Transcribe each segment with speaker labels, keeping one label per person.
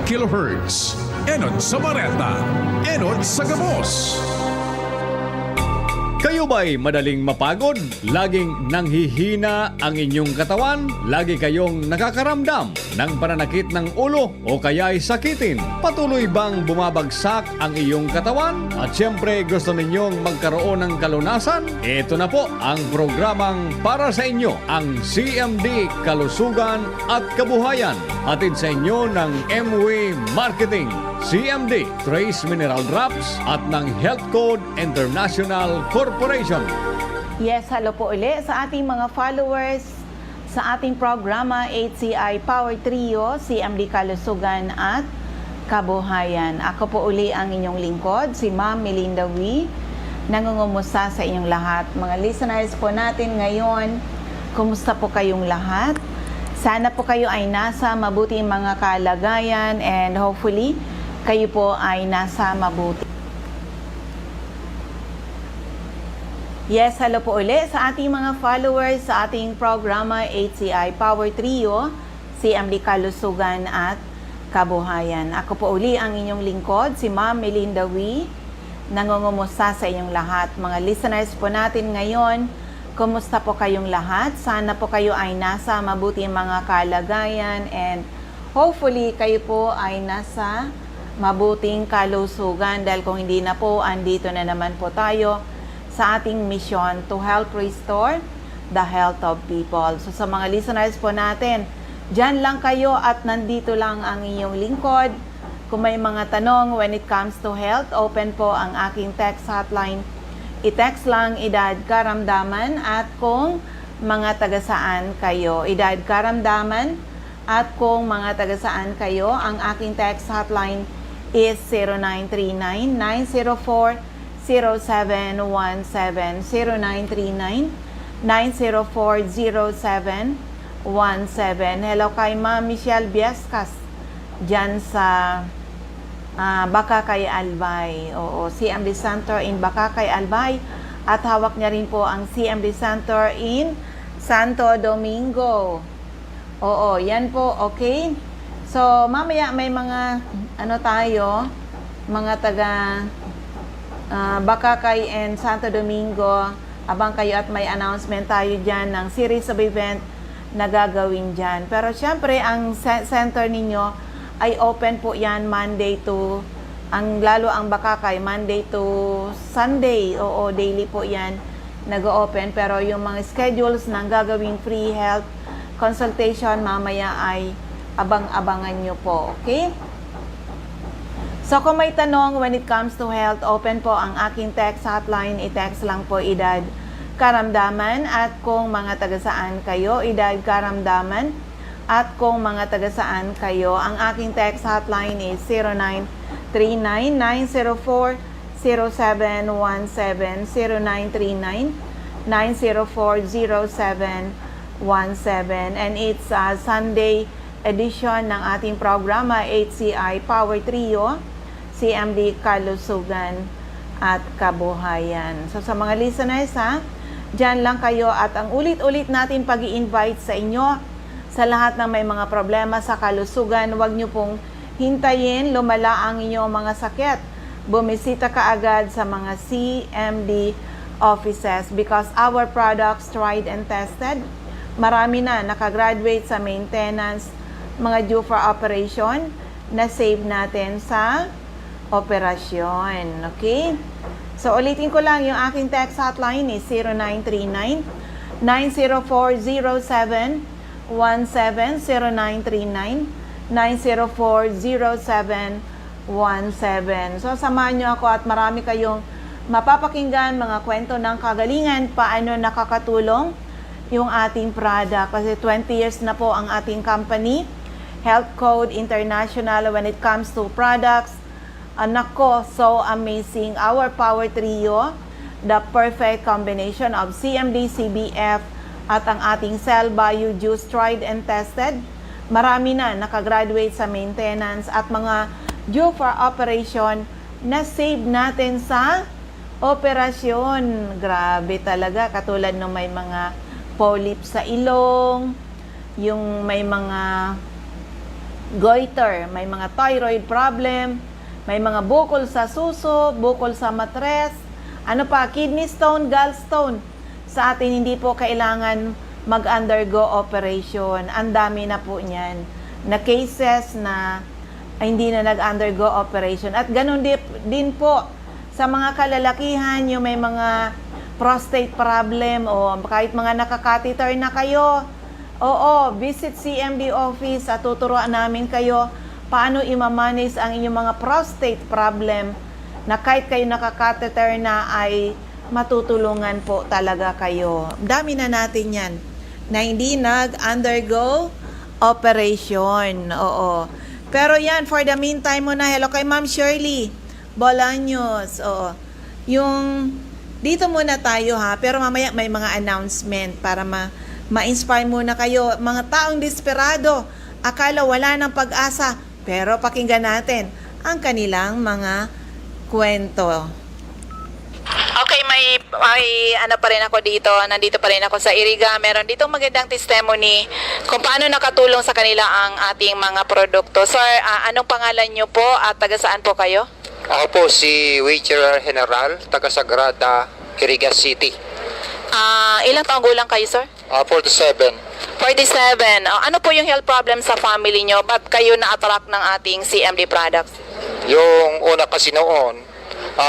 Speaker 1: kilohertz. Enod sa Bareta, enod sa Gabos.
Speaker 2: Kayo ba'y madaling mapagod? Laging nanghihina ang inyong katawan? Lagi kayong nakakaramdam ng pananakit ng ulo o kaya'y sakitin? Patuloy bang bumabagsak ang iyong katawan? At siyempre gusto ninyong magkaroon ng kalunasan? Ito na po ang programang para sa inyo, ang CMD Kalusugan at Kabuhayan. Hatid sa inyo ng MW Marketing, CMD Trace Mineral Drops at ng Health Code International Corporation.
Speaker 3: Yes, hello po uli sa ating mga followers sa ating programa HCI Power Trio, CMD Kalusugan at Kabuhayan. Ako po uli ang inyong lingkod, si Ma'am Melinda Wee. Nangungumusta sa inyong lahat. Mga listeners po natin ngayon, kumusta po kayong lahat? Sana po kayo ay nasa mabuting mga kalagayan and hopefully kayo po ay nasa mabuti. Yes, hello po ulit sa ating mga followers sa ating programa HCI Power Trio, CMD Kalusugan at Kabuhayan. Ako po uli ang inyong lingkod, si Ma'am Melinda Wee. Nangungumusta sa inyong lahat. Mga listeners po natin ngayon, kumusta po kayong lahat? Sana po kayo ay nasa mabuting mga kalagayan and hopefully kayo po ay nasa mabuting kalusugan dahil kung hindi na po, andito na naman po tayo sa ating mission to help restore the health of people. So sa mga listeners po natin, dyan lang kayo at nandito lang ang inyong lingkod. Kung may mga tanong when it comes to health, open po ang aking text hotline. I-text lang edad karamdaman at kung mga taga-saan kayo. Edad karamdaman at kung mga taga-saan kayo, ang aking text hotline is 0939-904-0717, 0939-904-0717. Hello kay Ma'am Michelle Biascas dyan sa Bakakay Albay. Oo, CMD Center in Bakakay Albay. At hawak niya rin po ang CMD Center in Santo Domingo. Oo, yan po, okay? So, mamaya may mga, mga taga Bakakay and Santo Domingo. Abang kayo at may announcement tayo dyan ng series of event na gagawin dyan. Pero syempre, ang center ninyo ay open po yan Monday to, lalo ang Bakakay, Monday to Sunday. Oo, daily po yan nag-open. Pero yung mga schedules ng gagawing free health consultation, mamaya ay abang-abangan nyo po. Okay? So, kung may tanong when it comes to health, open po ang aking text hotline. I-text lang po edad karamdaman at kung mga taga-saan kayo, edad karamdaman. At kung mga taga-saan kayo, ang aking text hotline is 0939-904-0717, 0939-904-0717. And it's a Sunday edition ng ating programa, HCI Power Trio, CMD Kalusugan at Kabuhayan. So sa mga listeners dyan lang kayo at ang ulit-ulit natin pag-i-invite sa inyo sa lahat ng may mga problema sa kalusugan, huwag nyo pong hintayin lumala ang inyong mga sakit. Bumisita ka agad sa mga CMD offices because our products tried and tested. Marami na nakagraduate sa maintenance, mga due for operation, na save natin sa operasyon. Okay? So, ulitin ko lang, yung aking text hotline is 0939-904-0717, 0939-904-0717. So, samahan nyo ako at marami kayong mapapakinggan mga kwento ng kagalingan, paano nakakatulong yung ating product. Kasi 20 years na po ang ating company, Health Code International, when it comes to products. Nako, so amazing. Our Power Trio, the perfect combination of CMD, CBF, at ang ating Cell Bio Juice tried and tested. Marami na nakagraduate sa maintenance at mga due for operation na save natin sa operasyon. Grabe talaga. Katulad ng may mga polyp sa ilong, yung may mga goiter, may mga thyroid problem, may mga bukol sa suso, bukol sa matres, ano pa, kidney stone, gallstone. Sa atin hindi po kailangan mag-undergo operation. Ang dami na po niyan na cases na hindi na nag-undergo operation. At ganun din po sa mga kalalakihan, yung may mga prostate problem o kahit mga nakakatheter na kayo, oo, visit CMD office at tuturuan namin kayo paano i-manage ang inyong mga prostate problem na kahit kayo nakakatheter na ay matutulungan po talaga kayo. Dami na natin yan na hindi nag-undergo operation. Oo. Pero yan, for the meantime muna, hello kay Ma'am Shirley Bolaños. Oo. Yung, dito muna tayo ha, pero mamaya may mga announcement para ma-inspire muna kayo. Mga taong desperado, akala wala ng pag-asa, pero pakinggan natin ang kanilang mga kwento.
Speaker 4: Okay, may ano pa rin ako dito. Nandito pa rin ako sa Iriga. Meron ditong magandang testimony kung paano nakatulong sa kanila ang ating mga produkto. Sir, anong pangalan nyo po at taga saan po kayo?
Speaker 5: Ako po si Waiter General, taga Sagrada, Iriga City.
Speaker 4: Ilang taong gulang kayo, sir?
Speaker 5: 47.
Speaker 4: 47. Ano po yung health problem sa family nyo? Ba't kayo na-attract ng ating CMD products?
Speaker 5: Yung una kasi noon,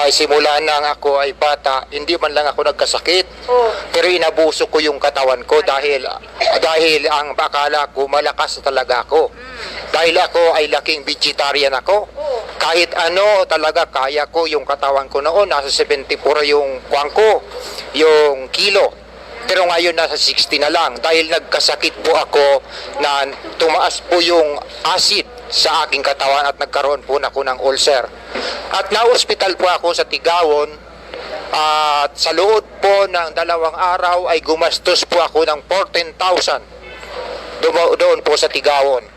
Speaker 5: simula nang ako ay bata, hindi man lang ako nagkasakit. Pero inabuso ko yung katawan ko dahil ang akala ko malakas talaga ako. Dahil ako ay laking vegetarian ako. Kahit ano talaga kaya ko yung katawan ko noon, nasa 74 yung kuwang ko, yung kilo. Pero ngayon nasa 60 na lang dahil nagkasakit po ako na tumaas po yung acid sa aking katawan at nagkaroon po ako ng ulcer. At na-hospital po ako sa Tigawon at sa loob po ng 2 araw ay gumastos po ako ng 14,000 doon po sa Tigawon.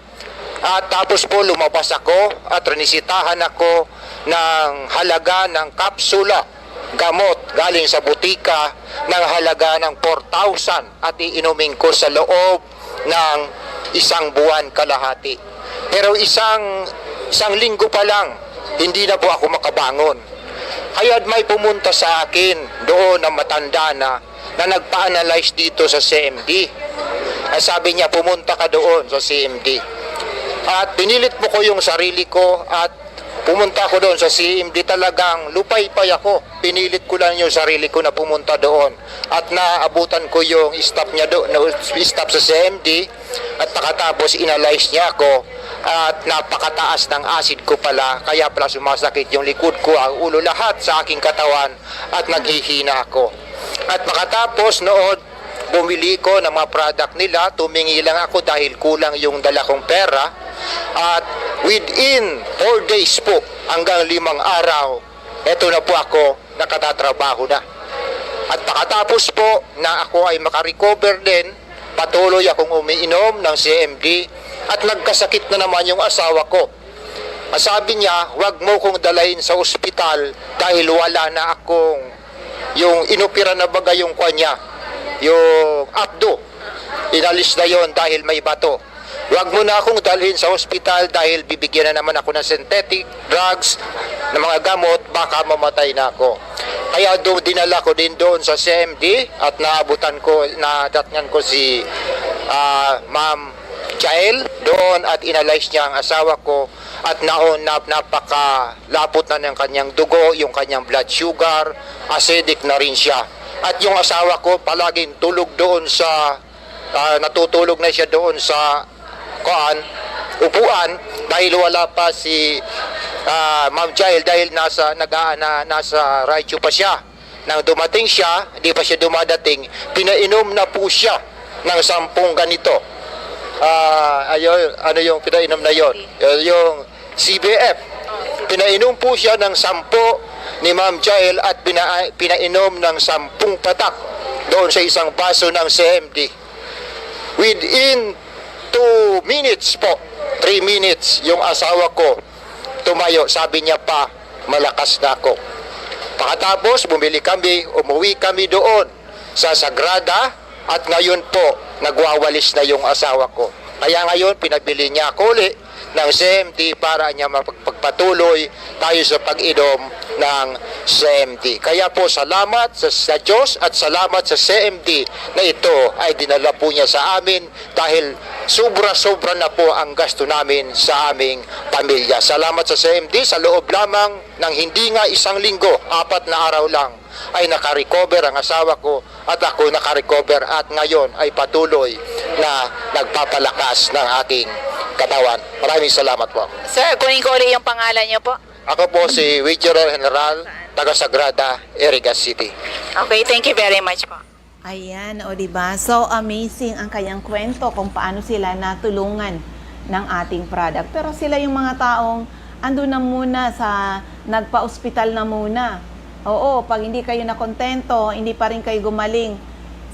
Speaker 5: At tapos po lumabas ako at rinisitahan ako ng halaga ng kapsula gamot galing sa butika ng halaga ng 4,000 at iinumin ko sa loob ng 1 buwan kalahati. Pero isang linggo pa lang, hindi na po ako makabangon. Kaya may pumunta sa akin doon na matanda na nagpa-analyze dito sa CMD. At sabi niya, pumunta ka doon sa CMD. At pinilit mo ko yung sarili ko at pumunta ako doon sa CMD. Talagang lupay-pay ako. Pinilit ko lang yung sarili ko na pumunta doon. At naabutan ko yung staff niya doon, staff sa CMD. At nakatapos inalyze niya ako. At napakataas ng acid ko pala. Kaya pala sumasakit yung likod ko, ang ulo, lahat sa aking katawan. At naghihina ako. At makatapos noon, bumili ko ng mga product nila. Tumingi lang ako dahil kulang yung dala kong pera. At within 4 days po, hanggang 5 araw, eto na po ako, nakatatrabaho na. At pakatapos po na ako ay makarecover din, patuloy akong umiinom ng CMD at nagkasakit na naman yung asawa ko. Sabi niya, wag mo kong dalahin sa ospital dahil wala na akong yung inopera na baga yung kanya, yung abdo. Inalis na yon dahil may bato. Wag mo na akong dalhin sa ospital dahil bibigyan na naman ako ng synthetic drugs, ng mga gamot, baka mamatay na ako. Kaya dinala ko din doon sa CMD at naabutan ko, nadatngan ko si Ma'am Jael doon at inalyze niya ang asawa ko at napakalapot na ng kanyang dugo, yung kanyang blood sugar, acidic na rin siya. At yung asawa ko palaging tulog doon sa, natutulog na siya doon sa upuan dahil wala pa si Ma'am Jael dahil nasa Raichu pa siya. Nang dumating siya, hindi pa siya dumadating, pinainom na po siya ng 10 ganito. Ano yung pinainom na yon? Yung CBF. Pinainom po siya ng 10 ni Ma'am Jael at pinainom ng 10 patak doon sa isang baso ng CMD. Within 2 minutes po, 3 minutes, yung asawa ko tumayo. Sabi niya pa, malakas na ako. Pakatapos, umuwi kami doon sa Sagrada at ngayon po, nagwawalis na yung asawa ko. Kaya ngayon, pinabili niya ako ulit ng CMD para niya mapagpatuloy tayo sa pag-inom ng CMD. Kaya po salamat sa Diyos at salamat sa CMD na ito ay dinala po niya sa amin dahil sobra-sobra na po ang gasto namin sa aming pamilya. Salamat sa CMD, sa loob lamang ng hindi nga 1 linggo, 4 na araw lang ay nakarecover ang asawa ko at ako nakarecover at ngayon ay patuloy na nagpapalakas ng aking katawan. Maraming salamat po.
Speaker 4: Sir, kunin ko ulit yung pangalan niyo po.
Speaker 5: Ako po si Regional General taga Sagrada, Iriga City.
Speaker 4: Okay, thank you very much po.
Speaker 3: Ayan, o diba? So amazing ang kanyang kwento kung paano sila natulungan ng ating product. Pero sila yung mga taong andun na muna sa nagpa-ospital na muna. Oo, pag hindi kayo nakontento, hindi pa rin kayo gumaling,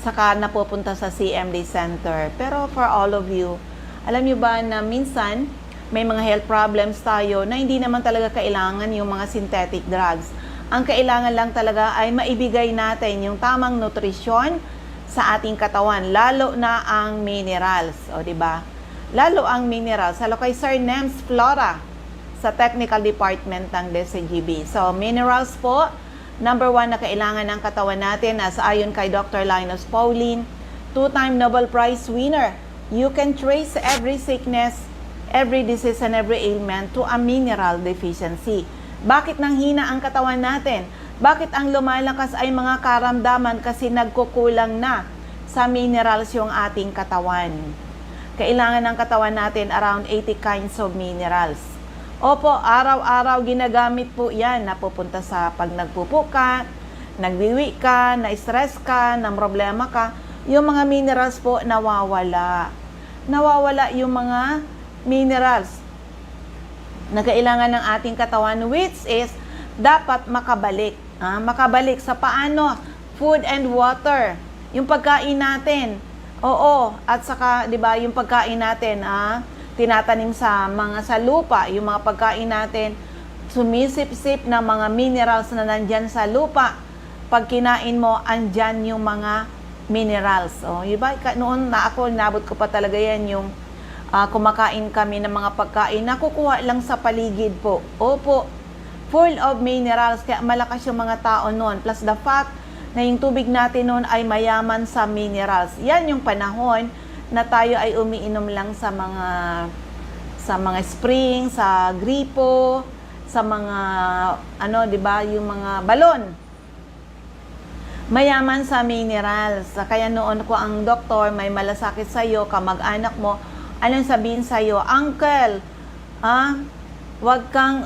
Speaker 3: saka napupunta sa CMD Center. Pero for all of you, alam nyo ba na minsan may mga health problems tayo na hindi naman talaga kailangan yung mga synthetic drugs. Ang kailangan lang talaga ay maibigay natin yung tamang nutrisyon sa ating katawan, lalo na ang minerals, o di ba? Lalo ang minerals. Halo kay Sir Nems Flora sa Technical Department ng DCGB. So, minerals po, number 1 na kailangan ng katawan natin as ayon kay Dr. Linus Pauling, 2-time Nobel Prize winner. You can trace every sickness, every disease, and every ailment to a mineral deficiency. Bakit nanghina ang katawan natin? Bakit ang lumalakas ay mga karamdaman? Kasi nagkukulang na sa minerals yung ating katawan. Kailangan ng katawan natin around 80 kinds of minerals. Opo, araw-araw ginagamit po yan. Napupunta sa pag nagpupo ka, nagwiwi ka, na-stress ka, na problema ka, yung mga minerals po nawawala. Nawawala yung mga minerals na kailangan ng ating katawan, which is dapat makabalik. Makabalik sa paano? Food and water. Yung pagkain natin. Oo, at saka, di ba, yung pagkain natin, tinatanim sa lupa, yung mga pagkain natin, sumisip-sip na mga minerals na nandyan sa lupa. Pag kinain mo, andyan yung mga minerals. O, diba? Noon na ako, nabot ko pa talaga yan yung kumakain kami ng mga pagkain na kukuha lang sa paligid po. Opo, full of minerals, kaya malakas yung mga tao noon. Plus the fact na yung tubig natin noon ay mayaman sa minerals. Yan yung panahon na tayo ay umiinom lang sa mga spring, sa gripo, sa mga di ba, yung mga balon. Mayaman sa minerals. Kaya noon ko ang doktor, may malasakit sa iyo, kamag-anak mo, anong sabihin sa iyo? Uncle, wag kang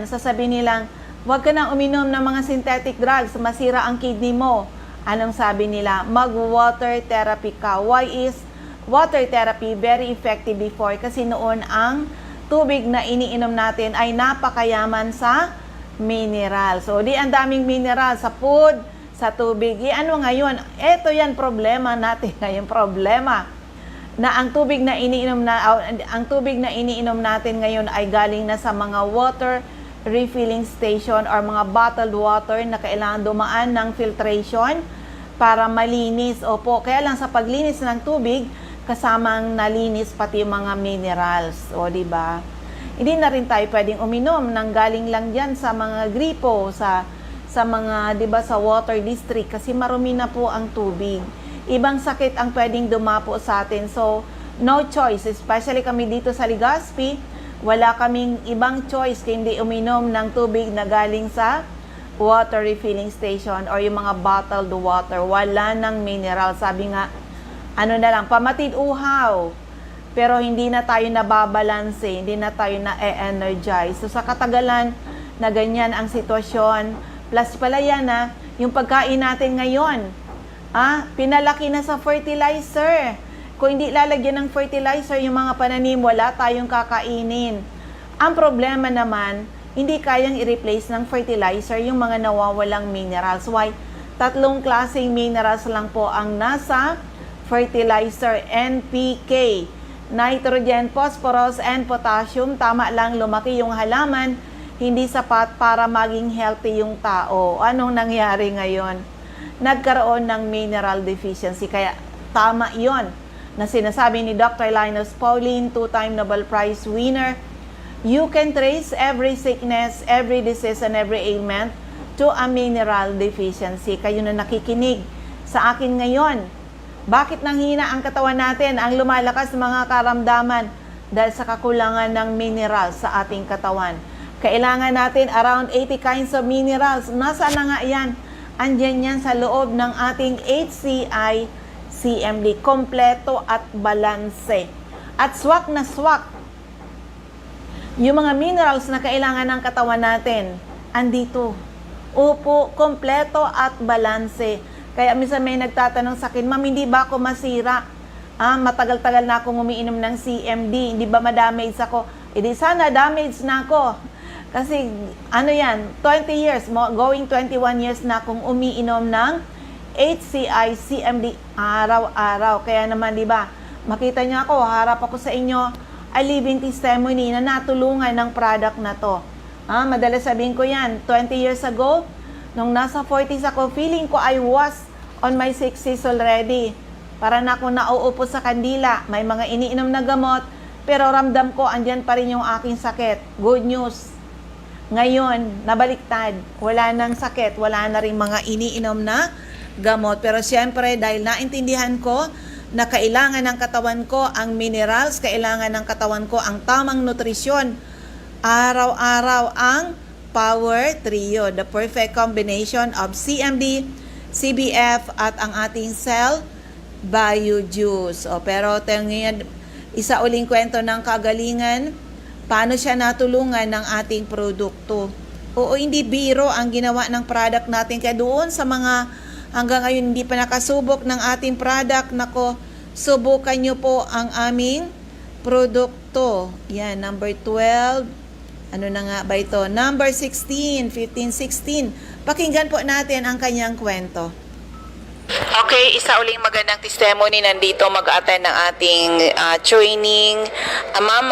Speaker 3: sasabihin nilang, wag ka nang uminom ng mga synthetic drugs, masira ang kidney mo. Anong sabi nila? Mag-water therapy ka. Why is water therapy very effective before? Kasi noon ang tubig na iniinom natin ay napakayaman sa minerals. So, ang daming minerals sa food, sa tubig. Ngayon? Ito yan problema natin ngayon. Problema na ang tubig na iniinom natin ngayon ay galing na sa mga water refilling station or mga bottled water na kailangan dumaan ng filtration para malinis. Opo, kaya lang sa paglinis ng tubig, kasamang nalinis pati yung mga minerals. O, di ba? Hindi na rin tayo pwedeng uminom ng galing lang diyan sa mga gripo, sa mga, di ba, sa water district kasi marumi na po ang tubig. Ibang sakit ang pwedeng dumapo sa atin. So, no choice, especially kami dito sa Legazpi, wala kaming ibang choice kundi uminom ng tubig na galing sa water refilling station or yung mga bottled water. Wala ng mineral. Sabi nga, pamatid uhaw. Pero hindi na tayo nababalanse, hindi na tayo na-energize. So sa katagalan na ganyan ang sitwasyon, plus pala yan yung pagkain natin ngayon, pinalaki na sa fertilizer. Kung hindi lalagyan ng fertilizer yung mga pananim, wala tayong kakainin. Ang problema naman, hindi kayang i-replace ng fertilizer yung mga nawawalang minerals. Why? 3 klaseng minerals lang po ang nasa fertilizer, NPK, nitrogen, phosphorus, and potassium. Tama lang, lumaki yung halaman, hindi sapat para maging healthy yung tao. Anong nangyari ngayon? Nagkaroon ng mineral deficiency. Kaya tama yon na sinasabi ni Dr. Linus Pauling, 2-time Nobel Prize winner, you can trace every sickness, every disease, and every ailment to a mineral deficiency. Kayo na nakikinig sa akin ngayon. Bakit nanghina ang katawan natin? Ang lumalakas mga karamdaman dahil sa kakulangan ng mineral sa ating katawan. Kailangan natin around 80 kinds of minerals. Nasaan na nga yan? Andyan yan sa loob ng ating HCI CMD. Kompleto at balanse. At swak na swak. Yung mga minerals na kailangan ng katawan natin, andito. Upo, kompleto at balanse. Kaya minsan may nagtatanong sa akin, Ma'am, hindi ba ako masira? Matagal-tagal na akong umiinom ng CMD. Hindi ba ma-damage ako? Hindi sana damage na ako. Kasi ano yan, 20 years, going 21 years na akong umiinom ng HCI CMD araw-araw. Kaya naman, di ba, makita niyo ako, harap ako sa inyo, a living testimony na natulungan ng product na to. Madalas sabihin ko yan, 20 years ago, nung nasa 40s ako, feeling ko I was on my 60s already. Para na ako nauupo sa kandila, may mga iniinom na gamot, pero ramdam ko, andyan pa rin yung aking sakit. Good news. Ngayon, nabaliktad. Wala nang sakit, wala na rin mga iniinom na gamot. Pero siyempre, dahil naintindihan ko na kailangan ng katawan ko ang minerals, kailangan ng katawan ko ang tamang nutrisyon, araw-araw ang Power Trio, the perfect combination of CMD, CBF, at ang ating Cell Bio Juice. Pero ngayon, isa uling kwento ng kagalingan, paano siya natulungan ng ating produkto. Oo, hindi biro ang ginawa ng product natin. Kaya doon sa mga hanggang ngayon hindi pa nakasubok ng ating product, nako, subukan nyo po ang aming produkto. Yan, number 12. Ano na nga ba ito? Number 16, 15, 16. Pakinggan po natin ang kanyang kwento.
Speaker 4: Okay, isa uling magandang testimony nandito mag-attend ng ating training. Ma'am,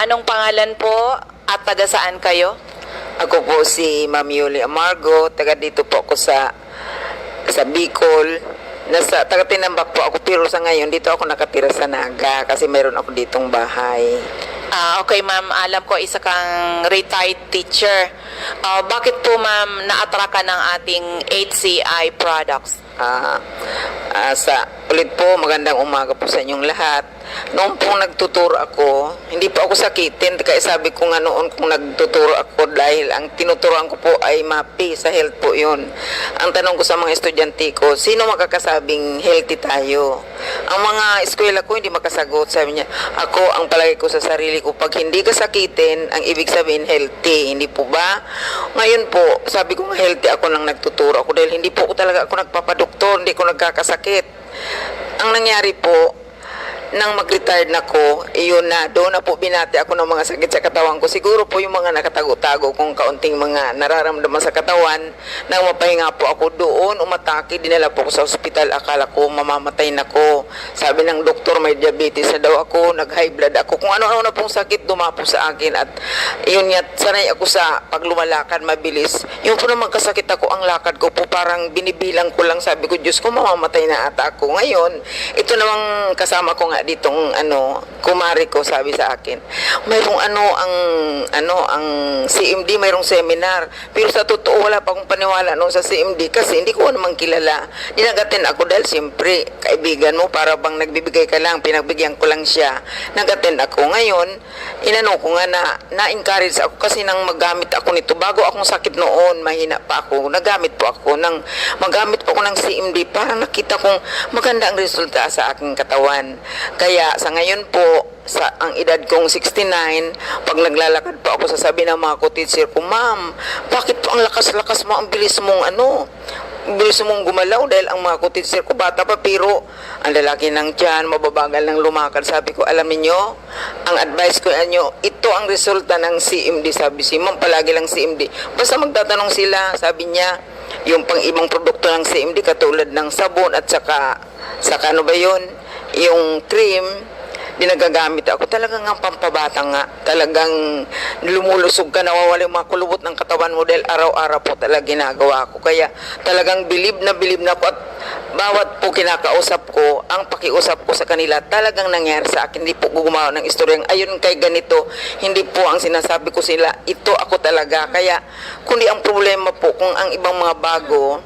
Speaker 4: anong pangalan po at taga saan kayo?
Speaker 6: Ako po si Ma'am Yuli Amargo, taga dito po ako sa Bicol. Taga Tinambak po ako, pero sa ngayon dito ako nakatira sa Naga kasi mayroon ako ditong bahay.
Speaker 4: Okay ma'am, alam ko isa kang retired teacher. Bakit po ma'am na-attract ka ng ating HCI products?
Speaker 6: Ulit po, magandang umaga po sa inyong lahat. Noong pong nagtuturo ako, hindi po ako sakitin, kaya sabi ko nga noon kung nagtuturo ako dahil ang tinuturoan ko po ay MAPI, sa health po yun. Ang tanong ko sa mga estudyante ko, sino makakasabing healthy tayo? Ang mga eskwela ko hindi makasagot, sabi niya, ako ang palagi ko sa sarili ko, pag hindi ka sakitin, ang ibig sabihin healthy, hindi po ba? Ngayon po, sabi ko nga healthy ako nang nagtuturo ako dahil hindi po ako talaga ako nagpapadoktor, hindi ko nagkakasakit. Ang nangyari po, nang mag-retired na ko, iyon na, doon na po binati ako ng mga sakit sa katawan ko. Siguro po yung mga nakatago-tago kung kaunting mga nararamdaman sa katawan, nang mapahinga po ako doon, umatake, dinala po ako sa ospital, akala ko mamamatay na ko. Sabi ng doktor, may diabetes na daw ako, nag-high blood ako. Kung ano-ano na pong sakit, dumapo sa akin. At iyon nga, sanay ako sa paglumalakad, mabilis. Yung po naman kasakit ako, ang lakad ko po parang binibilang ko lang, sabi ko, Diyos ko, mamamatay na ata ako. Ngayon, ito namang kasama ko nga ditong kumari ko, sabi sa akin, mayroong ang CMD, mayroong seminar, pero sa totoo wala pa akong paniwala noon sa CMD kasi hindi ko naman kilala. Dinagatin ako dahil siyempre kaibigan mo, para bang nagbibigay ka lang, pinagbigyan ko lang siya. Nagatin ako. Ngayon, inano ko nga na-encourage ako kasi nang magamit ako nito, bago akong sakit noon, mahina pa ako, nagamit po ako magamit po ako ng CMD, para nakita kong maganda ang resulta sa aking katawan. Kaya sa ngayon po, ang edad kong 69, pag naglalakad po ako, sasabi ng mga ko-teacher ko, Ma'am, bakit po ang lakas-lakas mo, ang bilis mong gumalaw, dahil ang mga ko-teacher ko bata pa, pero ang lalaki ng tiyan, mababagal ng lumakad. Sabi ko, alam niyo, ang advice ko inyo, ito ang resulta ng CMD, sabi si Ma'am, palagi lang CMD. Basta magtatanong sila, sabi niya, yung pang ibang produkto ng CMD, katulad ng sabon at saka ano ba yun, yung cream, binagagamit ako. Talagang ang pampabata nga. Talagang lumulusog ka, nawawala yung mga kulubot ng katawan mo dahil araw-araw po talaga ginagawa ko. Kaya talagang bilib na ako at bawat po kinakausap ko, ang pakiusap ko sa kanila talagang nangyari sa akin. Hindi po gumawa ng istoryang ayun kay ganito. Hindi po ang sinasabi ko sila, ito ako talaga. Kaya kundi ang problema po kung ang ibang mga bago,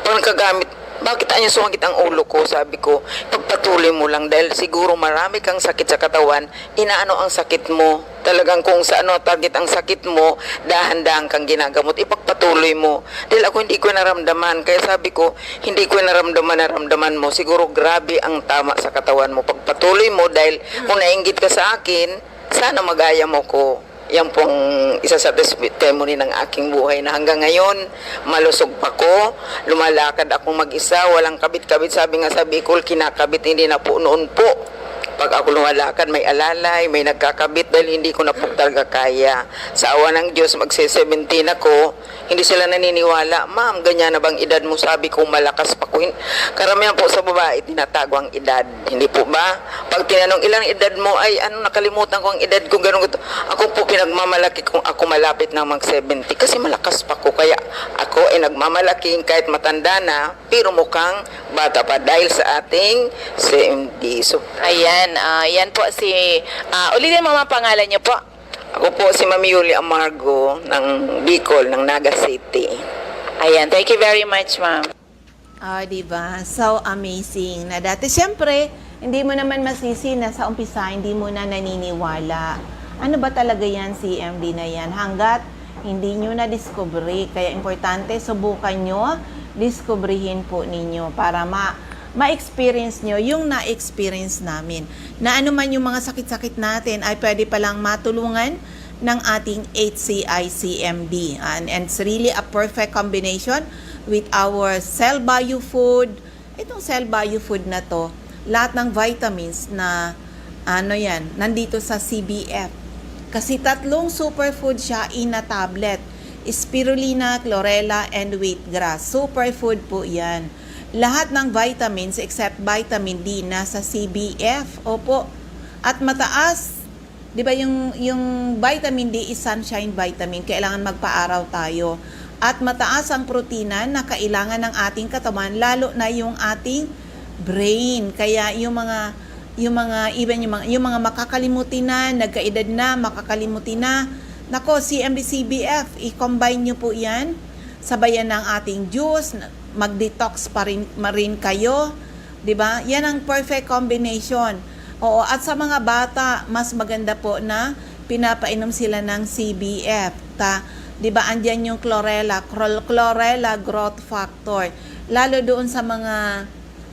Speaker 6: pag nagkagamit, bakit anyo sumakit ang ulo ko? Sabi ko, pagpatuloy mo lang dahil siguro marami kang sakit sa katawan, inaano ang sakit mo. Talagang kung sa ano target ang sakit mo, dahan-dahan kang ginagamot, ipagpatuloy mo. Dahil ako hindi ko naramdaman, kaya sabi ko, hindi ko naramdaman mo. Siguro grabe ang tama sa katawan mo. Pagpatuloy mo dahil kung nainggit ka sa akin, sana magaya mo ko. Yan pong isa sa testimony ng aking buhay na hanggang ngayon, malusog pa ko, lumalakad akong mag-isa, walang kabit-kabit. Sabi nga sa Bicol, kinakabit, hindi na po noon po. Pag ako lumalakad, may alalay, may nagkakabit dahil hindi ko na po talaga kaya. Sa awa ng Diyos, magse-17 ako, hindi sila naniniwala. Ma'am, ganyan na bang edad mo? Sabi ko, malakas pa ko. Karamihan po sa babae, tinatago ang edad. Hindi po ba? Pag tinanong ilang edad mo, ay ano, nakalimutan ko ang edad ko, ganun. Ako po pinagmamalaki kung ako malapit na mag-70 kasi malakas pa ko. Kaya ako ay nagmamalaki kahit matanda na, pero mukhang bata pa dahil sa ating CMD. So,
Speaker 4: Ayan, yan po si, ulitin mo mga pangalan niyo po.
Speaker 6: ako po si Ma'am Yuli Amargo ng Bicol, ng Naga City.
Speaker 4: Ayan, thank you very much, ma'am.
Speaker 3: Diba? So amazing. Na dati, syempre, hindi mo naman masisi na sa umpisa, hindi mo na naniniwala. Ano ba talaga yan, CMD na yan? Hanggat hindi nyo na-discovery. Kaya importante, subukan nyo, discoveryhin po ninyo para ma-experience nyo yung na-experience namin. Na ano man yung mga sakit-sakit natin ay pwede palang matulungan ng ating HCI CMD. And it's really a perfect combination with our Cell Bio Food. Itong Cell Bio Food na to, lahat ng vitamins na nandito sa CBF. Kasi 3 superfood siya in a tablet. Spirulina, chlorella, and wheatgrass. Superfood po yan. Lahat ng vitamins except vitamin D nasa CBF. Opo. At mataas, di ba yung vitamin D is sunshine vitamin. Kailangan magpa-araw tayo. At mataas ang protina na kailangan ng ating katawan, lalo na yung ating brain. Kaya yung mga makakalimutin na, nagkaedad na, makakalimutin na. Nako, CMD-CBF, i-combine nyo po yan. Sabayan ng ating juice, mag-detox pa rin kayo. 'Di ba? Yan ang perfect combination. Oo, at sa mga bata, mas maganda po na pinapainom sila ng CBF. 'Di ba? Andiyan yung chlorella growth factor. Lalo doon sa mga,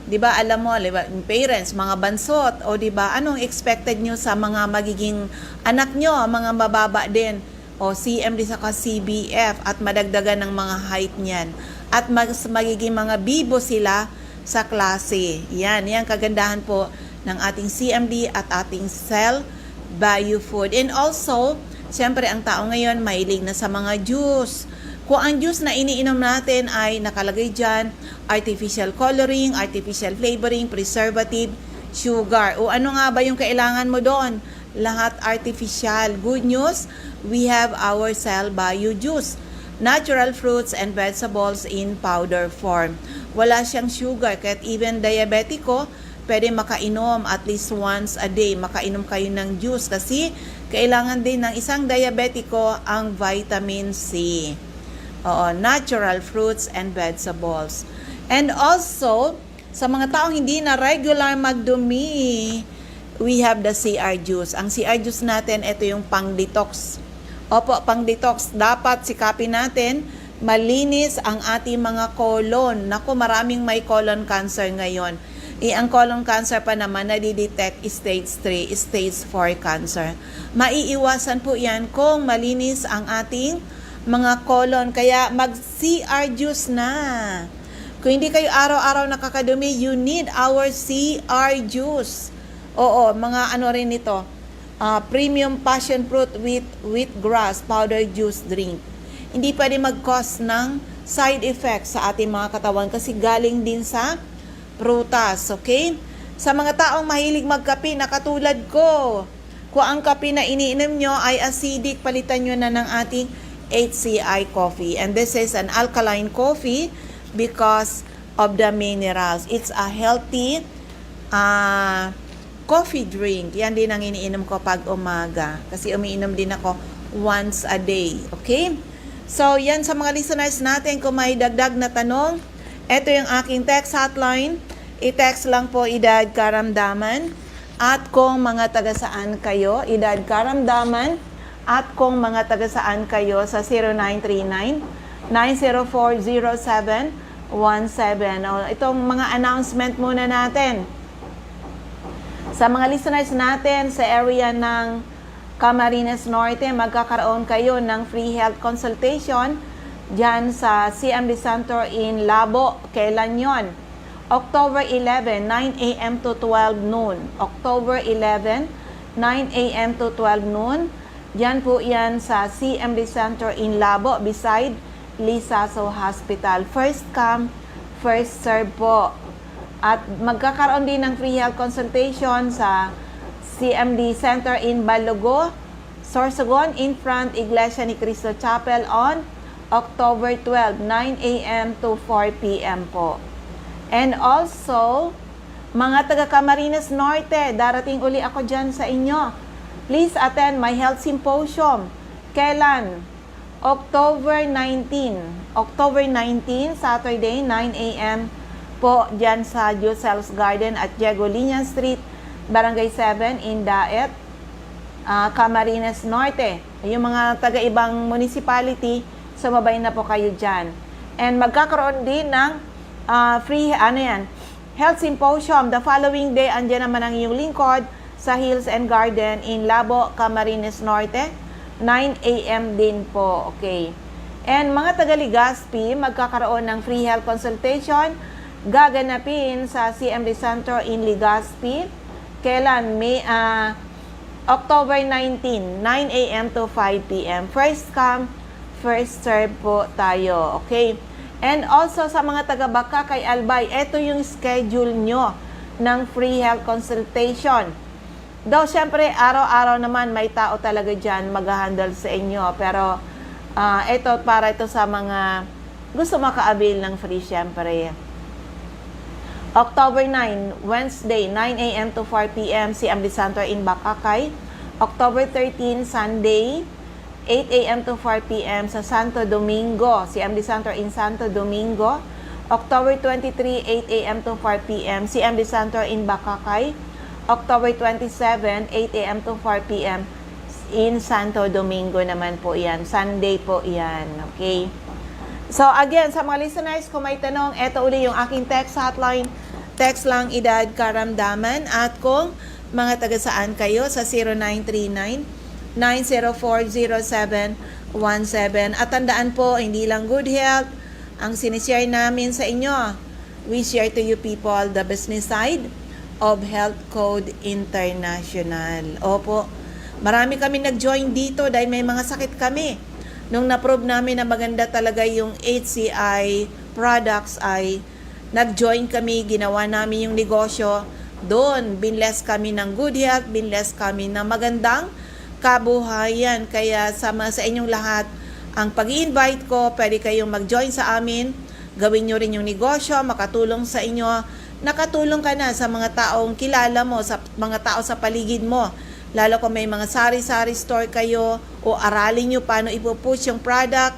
Speaker 3: 'di ba, alam mo, 'di ba, parents, mga bansot, o 'di ba, anong expected nyo sa mga magiging anak nyo, mga mababa din, o CMD saka CBF, at madagdagan ng mga height niyan. At magiging mga bibo sila sa klase. Yan kagandahan po ng ating CMD at ating Cell Bio Food. And also, siyempre ang tao ngayon mahilig na sa mga juice. Kung ang juice na iniinom natin ay nakalagay dyan, artificial coloring, artificial flavoring, preservative, sugar. O ano nga ba yung kailangan mo doon? Lahat artificial. Good news, we have our Cell Bio Juice. Natural fruits and vegetables in powder form. Wala siyang sugar, kahit even diabetiko, pwede makainom at least once a day. Makainom kayo ng juice kasi kailangan din ng isang diabetiko ang vitamin C. Oo, natural fruits and vegetables. And also, sa mga taong hindi na regular magdumi, we have the CR juice. Ang CR juice natin, ito yung pang-detox. Opo, pang-detox. Dapat sikapin natin, malinis ang ating mga colon. Naku, maraming may colon cancer ngayon. Ang colon cancer pa naman, nadidetect stage 3, stage 4 cancer. Maiiwasan po yan kung malinis ang ating mga colon. Kaya mag-CR juice na. Kung hindi kayo araw-araw nakakadumi, you need our CR juice. Oo, mga ano rin ito. Premium passion fruit with wheatgrass powder juice drink. Hindi pwede mag-cause ng side effects sa ating mga katawan kasi galing din sa prutas, okay? Sa mga taong mahilig magkape na katulad ko, kung ang kape na iniinom nyo ay acidic, palitan nyo na ng ating HCI coffee. And this is an alkaline coffee because of the minerals. It's a healthy coffee drink. Yan din ang iniinom ko pag umaga. Kasi umiinom din ako once a day. Okay? So, yan sa mga listeners natin. Kung may dagdag na tanong, ito yung aking text hotline. I-text lang po edad karamdaman. At kung mga taga saan kayo, edad karamdaman. At kung mga taga saan kayo sa 0939-9040717. Itong mga announcement muna natin. Sa mga listeners natin sa area ng Camarines Norte, magkakaroon kayo ng free health consultation dyan sa CMD Center in Labo. Kailan yon? October 11, 9 a.m. to 12 noon. October 11, 9 a.m. to 12 noon. Dyan po yan sa CMD Center in Labo beside Lisaso Hospital. First come, first serve po. At magkakaroon din ng free health consultation sa CMD Center in Balogo, Sorsogon, in front Iglesia ni Cristo Chapel on October 12, 9 a.m. to 4 p.m. po. And also, mga taga Camarines Norte, darating uli ako dyan sa inyo. Please attend my health symposium. Kailan? October 19. October 19, Saturday, 9 a.m. po dyan sa Jusel's Garden at Diego Liñan Street, Barangay 7 in Daet, Camarines Norte. Yung mga taga-ibang municipality, sumabay na po kayo dyan. And magkakaroon din ng free, health symposium. The following day, andyan naman ang iyong lingkod sa Hills and Garden in Labo, Camarines Norte, 9 a.m. din po. Okay. And mga taga-Legazpi, magkakaroon ng free health consultation gaganapin sa CMD Center in Legazpi. Kailan? October 19, 9 a.m. to 5 p.m. First come, first serve po tayo. Okay? And also sa mga taga-Baka kay Albay, ito yung schedule nyo ng free health consultation. Though, syempre, araw-araw naman may tao talaga dyan mag-handle sa inyo. Pero, ito para ito sa mga gusto makaabil ng free, syempre. October 9, Wednesday, 9 a.m. to 4 p.m. CMD Center in Bakakay. October 13, Sunday, 8 a.m. to 4 p.m. sa Santo Domingo, CMD Center in Santo Domingo. October 23, 8 a.m. to 4 p.m. CMD Center in Bakakay. October 27, 8 a.m. to 4 p.m. in Santo Domingo naman po yan. Sunday po yan. Okay? So again, sa mga listeners, kung may tanong, eto uli yung aking text hotline. Text lang edad karamdaman. At kung mga taga saan kayo sa 0939-9040717. At tandaan po, hindi lang good health ang sinishare namin sa inyo. We share to you people the business side of Health Code International. Opo, marami kami nag-join dito dahil may mga sakit kami. Nung na-prove namin na maganda talaga yung HCI products ay nag-join kami, ginawa namin yung negosyo. Doon, binless kami ng good health, binless kami ng magandang kabuhayan. Kaya sama sa inyong lahat, ang pag-i-invite ko, pwede kayong mag-join sa amin, gawin nyo rin yung negosyo, makatulong sa inyo, nakatulong ka na sa mga taong kilala mo, sa mga tao sa paligid mo. Lalo kung may mga sari-sari store kayo o aralin nyo paano ipupush yung product.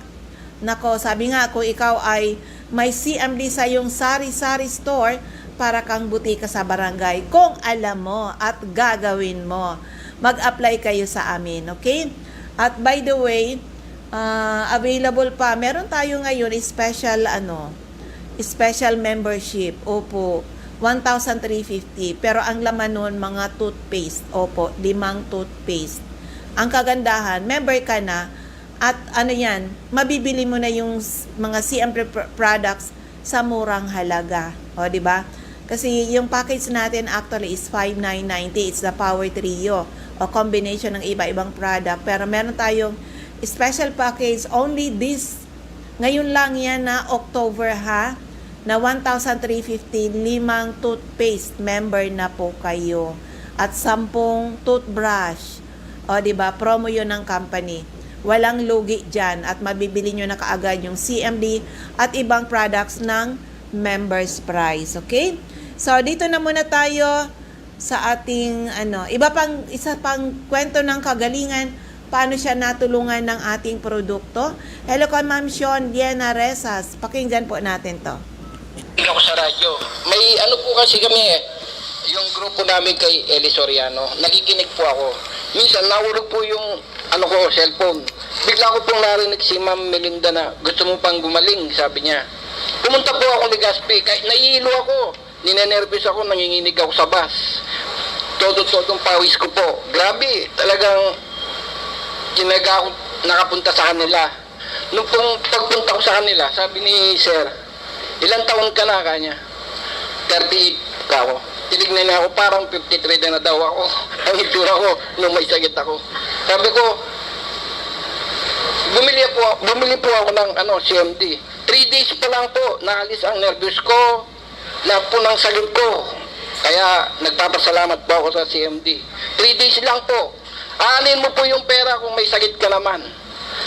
Speaker 3: Nako, sabi nga, kung ikaw ay may CMD sa yung sari-sari store, para kang butika sa barangay. Kung alam mo at gagawin mo, mag-apply kayo sa amin. Okay? At by the way, available pa. Meron tayo ngayon special membership. Opo. 1,350. Pero ang laman nun, mga toothpaste. Opo, 5 toothpaste. Ang kagandahan, member ka na at mabibili mo na yung mga CMD products sa murang halaga. O, di ba? Kasi yung package natin actually is 5,990. It's the Power Trio o combination ng iba-ibang product. Pero meron tayong special package only this. Ngayon lang yan na October ha. na 1,350, 5 toothpaste member na po kayo. At 10 toothbrush. O, diba? Promo yun ng company. Walang lugi dyan at mabibili nyo na kaagad yung CMD at ibang products ng members price. Okay? So, dito na muna tayo sa ating, isa pang kwento ng kagalingan, paano siya natulungan ng ating produkto. Hello ka, Ma'am Sean Diana Resas. Pakinggan po natin to.
Speaker 7: Ako sa radyo. May po kasi kami yung grupo namin kay Eli Soriano. Nakikinig po ako. Minsan nahulog po yung cellphone. Bigla ko pong narinig si Ma'am Melinda na gusto mo pang gumaling, sabi niya. Pumunta po ako ni Gaspi. Nahihilo ako. Ninenervous ako, nanginginig ako sa bus. Todo-todong pawis ko po. Grabe, talagang ako nakapunta sa kanila. Nung pong pagpunta ko sa kanila, sabi ni Sir, ilang taon ka na kanya? 38 ka ako. Tinignan niya ako, parang 53 na daw ako. Ang itsura ko nung may sakit ako. Sabi ko, bumili po ako ng CMD. 3 days pa lang po, naalis ang nervous ko, lahat po ng sakit ko. Kaya nagpapasalamat po ako sa CMD. 3 days lang po. Aanin mo po yung pera kung may sakit ka naman.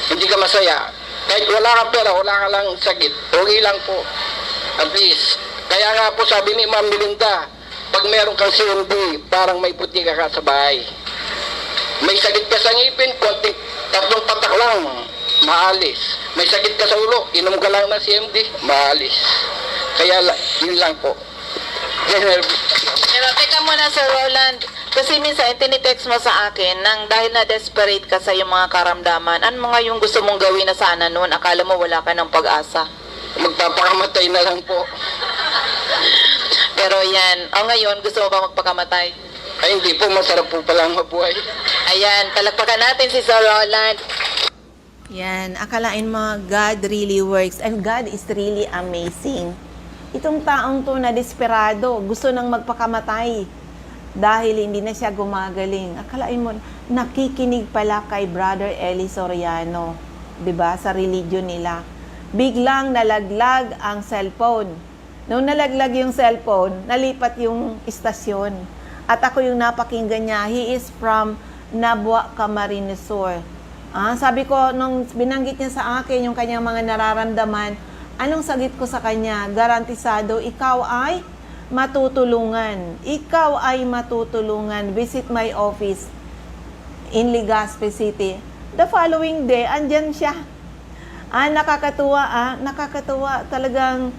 Speaker 7: Hindi ka masaya. Kahit wala kang pera, wala ka lang sakit. Okay lang po. At least. Kaya nga po sabi ni Ma'am Melinda, pag meron kang CMD, parang may puti ka sa bahay. May sakit ka sa ngipin, konting 3 patak lang, maalis. May sakit ka sa ulo, inom ka lang ng CMD, maalis. Kaya yun lang po.
Speaker 4: Pero teka muna, Sir Roland. Kasi minsan, tinitext mo sa akin nang dahil na desperate ka sa iyong mga karamdaman, ano mga yung gusto mong gawin na sana noon? Akala mo wala ka ng pag-asa.
Speaker 7: Magpapakamatay na lang po.
Speaker 4: Pero yan, ngayon, gusto mo ba magpakamatay?
Speaker 7: Ay, hindi po. Masarap po palang mabuhay.
Speaker 4: Ayan, palakpakan natin si Sir Roland.
Speaker 3: Yan, akalain mo, God really works and God is really amazing. Itong taong to na desperado, gusto nang magpakamatay dahil hindi na siya gumagaling. Akalain mo, nakikinig pala kay Brother Eli Soriano, 'di ba, sa religion nila. Biglang nalaglag ang cellphone. Nung nalaglag yung cellphone, nalipat yung istasyon. At ako yung napakinggan niya, he is from Nabua, Camarines Sur. Sabi ko, nung binanggit niya sa akin yung kanyang mga nararamdaman, anong sagot ko sa kanya? Garantisado, ikaw ay matutulungan. Ikaw ay matutulungan. Visit my office in Legazpi City. The following day, andyan siya. Nakakatuwa. Nakakatuwa. Talagang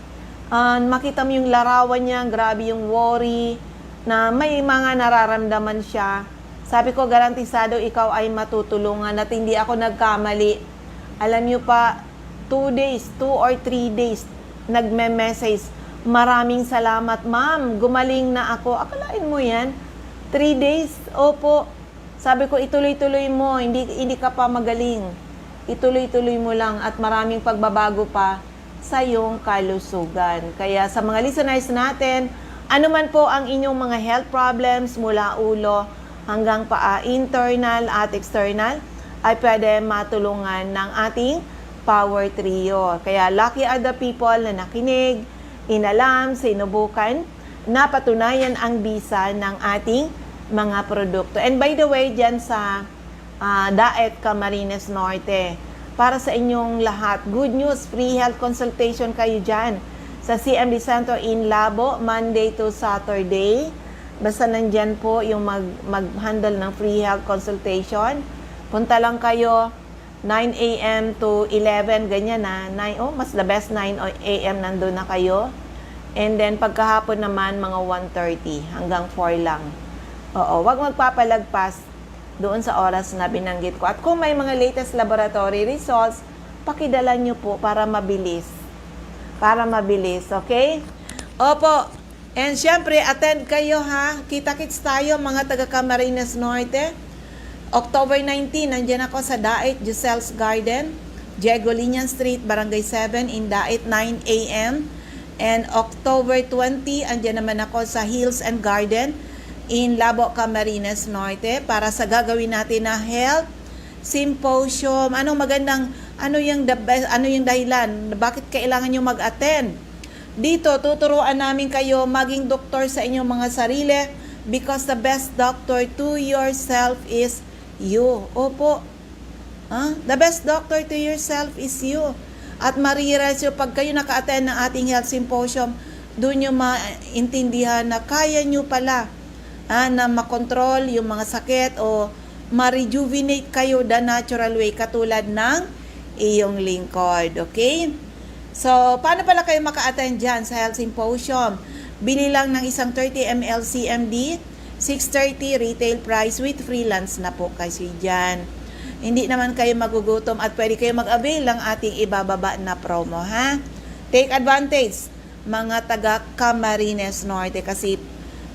Speaker 3: makita mo yung larawan niya, grabe yung worry, na may mga nararamdaman siya. Sabi ko, garantisado, ikaw ay matutulungan at hindi ako nagkamali. Alam niyo pa, 2 or 3 days, nagme-message, maraming salamat, ma'am, gumaling na ako. Akalain mo yan? 3 days? Opo. Sabi ko, ituloy-tuloy mo, hindi ka pa magaling. Ituloy-tuloy mo lang at maraming pagbabago pa sa iyong kalusugan. Kaya sa mga listeners natin, ano man po ang inyong mga health problems mula ulo hanggang paa, internal at external, ay pwede matulungan ng ating Power Trio. Kaya lucky are the people na nakinig, inalam, sinubukan, napatunayan ang bisa ng ating mga produkto. And by the way, dyan sa Daet Camarines Norte, para sa inyong lahat, good news, free health consultation kayo dyan sa CMD Center in Labo, Monday to Saturday. Basta nandyan po yung mag-handle ng free health consultation. Punta lang kayo 9 a.m. to 11, ganyan na. Mas the best 9 a.m. nandun na kayo. And then pagkahapon naman, mga 1:30 hanggang 4 lang. Wag magpapalagpas doon sa oras na binanggit ko. At kung may mga latest laboratory results, pakidala nyo po para mabilis. Para mabilis, okay? Opo. And syempre, attend kayo ha. Kita-kits tayo mga taga Camarines Norte. October 19, nandiyan ako sa Daet Giselle's Garden, Diego Linian Street, Barangay 7 in Daet, 9 a.m. And October 20, andyan naman ako sa Hills and Garden in Labo, Camarines Norte para sa gagawin natin na health symposium. Ano yung dahilan? Bakit kailangan nyo mag-attend? Dito, tuturuan namin kayo maging doktor sa inyong mga sarili because the best doctor to yourself is you. Opo. The best doctor to yourself is you. At marirealize nyo, pag kayo naka-attend ng ating health symposium, doon nyo maintindihan na kaya nyo pala na makontrol yung mga sakit o ma-rejuvenate kayo the natural way katulad ng iyong lingkod. Okay? So, paano pala kayo maka-attend dyan sa health symposium? Bili lang ng isang 30 ml CMD, 630 retail price with freelance na po kasi dyan. Hindi naman kayo magugutom at pwede kayo mag-avail ng ating ibababa na promo, ha? Take advantage, mga taga Camarines Norte, kasi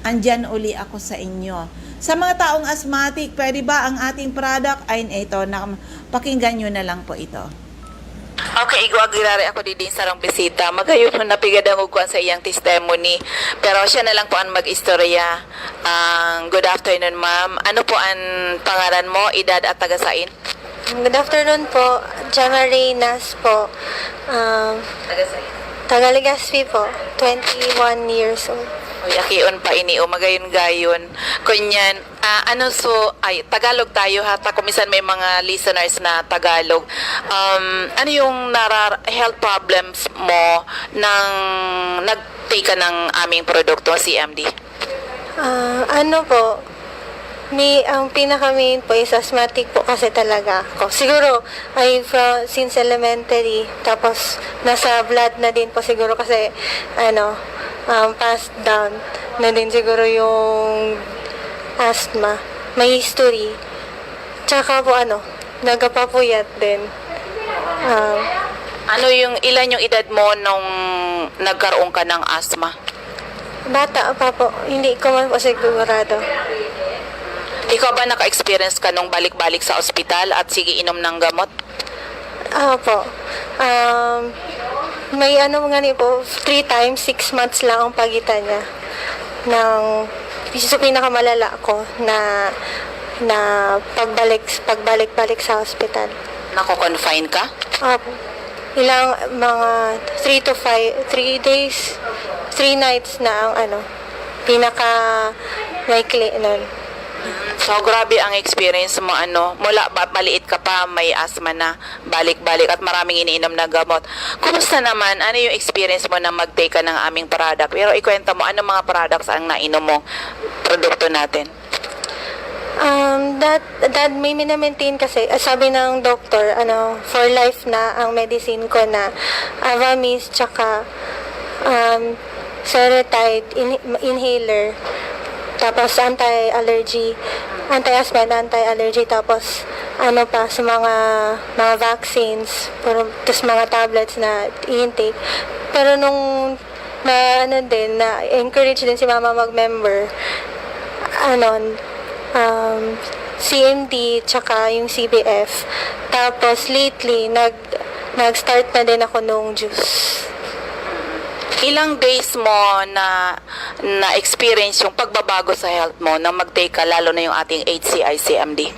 Speaker 3: andyan uli ako sa inyo. Sa mga taong asthmatic, pwede ba ang ating product? Ay, ito, pakinggan nyo na lang po ito.
Speaker 4: Okay, iguagirari ako din sa rong bisita. Magayon mo napigadang uguan sa iyang testimony. Pero siya na lang po ang mag-istorya. Good afternoon, ma'am. Ano po ang pangalan mo, edad at tagasain?
Speaker 8: Good afternoon po. Jamari Nas po.
Speaker 4: Tagasain.
Speaker 8: Tagaligaspi po. 21 years old.
Speaker 4: Uy, akion pa ini o magayon-gayon. Kunyan, Tagalog tayo ha. Kumisan may mga listeners na Tagalog. Ano yung health problems mo nang nag-take ka ng aming produkto, CMD?
Speaker 8: Ano po? Ang pinaka-main po is asthmatic po kasi talaga ako. Siguro, since elementary, tapos nasa blood na din po siguro kasi, passed down na din siguro yung asthma. May history. Tsaka po, nagpapuyat din.
Speaker 4: Ilan yung edad mo nung nagkaroon ka ng asthma?
Speaker 8: Bata pa po. Hindi ko man po sigurado.
Speaker 4: Ikaw ba naka-experience ka nung balik-balik sa ospital at sige inom ng gamot?
Speaker 8: Opo. May po, 3 times, 6 months lang ang pagitan niya. So, pinakamalala ko na pagbalik-balik sa ospital.
Speaker 4: Nako-confine ka?
Speaker 8: Opo. Mga 3 to 5, 3 days, 3 nights na ang pinaka-likely nun.
Speaker 4: So, grabe ang experience mo, mula maliit ka pa, may asthma na, balik-balik at maraming iniinom na gamot. Kumusta naman? Ano yung experience mo na mag-take ka ng aming product? Pero ikwenta mo, ano mga products ang nainom mo, produkto natin?
Speaker 8: That may minamaintain kasi, sabi ng doctor, for life na ang medicine ko na Avamis, tsaka Seretide inhaler, tapos anti-asthma and anti-allergy, tapos sa mga vaccines, tapos mga tablets na i-intake. Pero nung na-encourage din si mama mag-member, CMD, tsaka yung CBF. Tapos lately, nag-start na din ako nung juice.
Speaker 4: Ilang days mo na experience yung pagbabago sa health mo na mag-take ka, lalo na yung ating HCI CMD?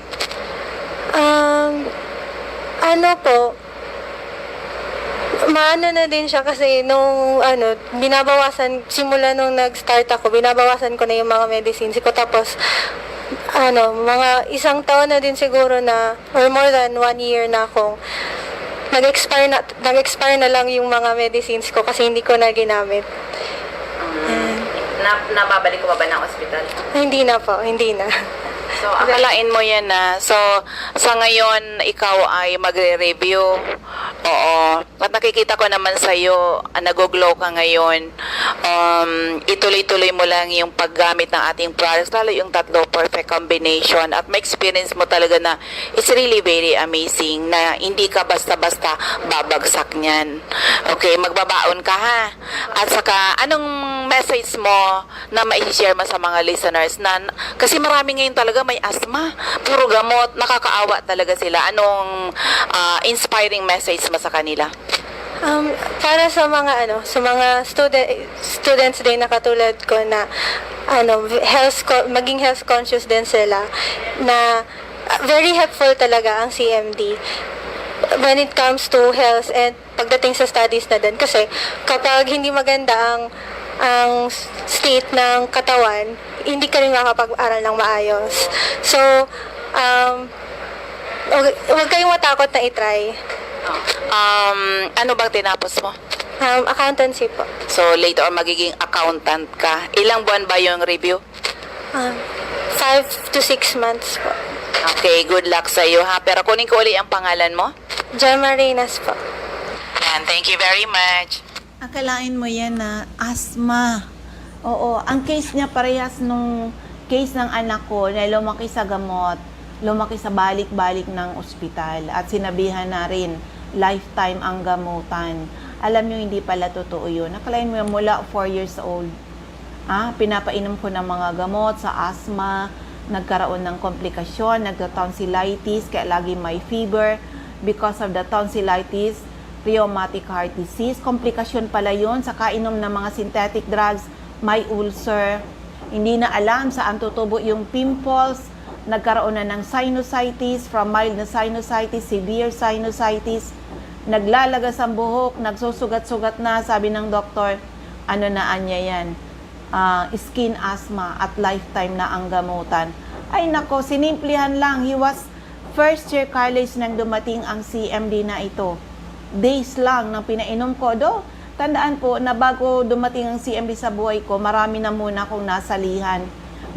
Speaker 8: Maano na din siya kasi nung simula nung nag-start ako, binabawasan ko na yung mga medicines ko, tapos mga 1 taon na din siguro na, or more than 1 year na akong nag-expire na lang yung mga medicines ko kasi hindi ko na ginamit.
Speaker 4: Nababalik ko ba ng ospital?
Speaker 8: Hindi na po, hindi na.
Speaker 4: So, akalain mo yan na. So, sa ngayon, ikaw ay magre-review. Oo. At nakikita ko naman sa'yo, nag-glow ka ngayon. Ituloy-tuloy mo lang yung paggamit ng ating products, lalo yung tatlo, perfect combination. At may experience mo talaga na it's really very amazing na hindi ka basta-basta babagsak niyan. Okay, magbabaon ka ha. At saka, anong message mo na ma-share mo sa mga listeners na, kasi marami ngayon talaga may asthma, puro gamot, nakakaawa talaga sila. Anong inspiring message mo sa kanila?
Speaker 8: Para sa mga students din na katulad ko na maging health conscious din sila, na very helpful talaga ang CMD. when it comes to health and pagdating sa studies na din. Kasi kapag hindi maganda ang state ng katawan, hindi ka rin makakapag-aral ng maayos. So, huwag kayong matakot na itry.
Speaker 4: Ano bang tinapos mo?
Speaker 8: Accountancy po.
Speaker 4: So, later on magiging accountant ka. Ilang buwan ba yung review?
Speaker 8: 5 to 6 months po.
Speaker 4: Okay, good luck sa iyo ha. Pero kunin ko uli ang pangalan mo.
Speaker 8: Gemma Reynas po.
Speaker 4: And thank you very much.
Speaker 3: Akalain mo yan na asthma. Oo, ang case niya parehas nung case ng anak ko na lumaki sa gamot, lumaki sa balik-balik ng ospital at sinabihan na rin lifetime ang gamutan. Alam niyo hindi pala totoo yun. Akalain mo yan mula 4 years old. Pinapainom ko ng mga gamot sa asthma, nagkaroon ng komplikasyon, nagka-tonsillitis, kaya lagi may fever because of the tonsillitis, rheumatic heart disease. Komplikasyon pala yun sa kainom ng mga synthetic drugs, may ulcer, hindi na alam saan tutubo yung pimples, nagkaroon na ng sinusitis, from mild na sinusitis, severe sinusitis, naglalagas ang buhok, nagsusugat-sugat na, sabi ng doktor, ano na anya yan, skin asthma at lifetime na ang gamutan. Ay nako, sinimplihan lang, he was first year college nang dumating ang CMD na ito. Days lang nang pinainom ko. Tandaan po na bago dumating ang CMD sa buhay ko, marami na muna akong nasalihan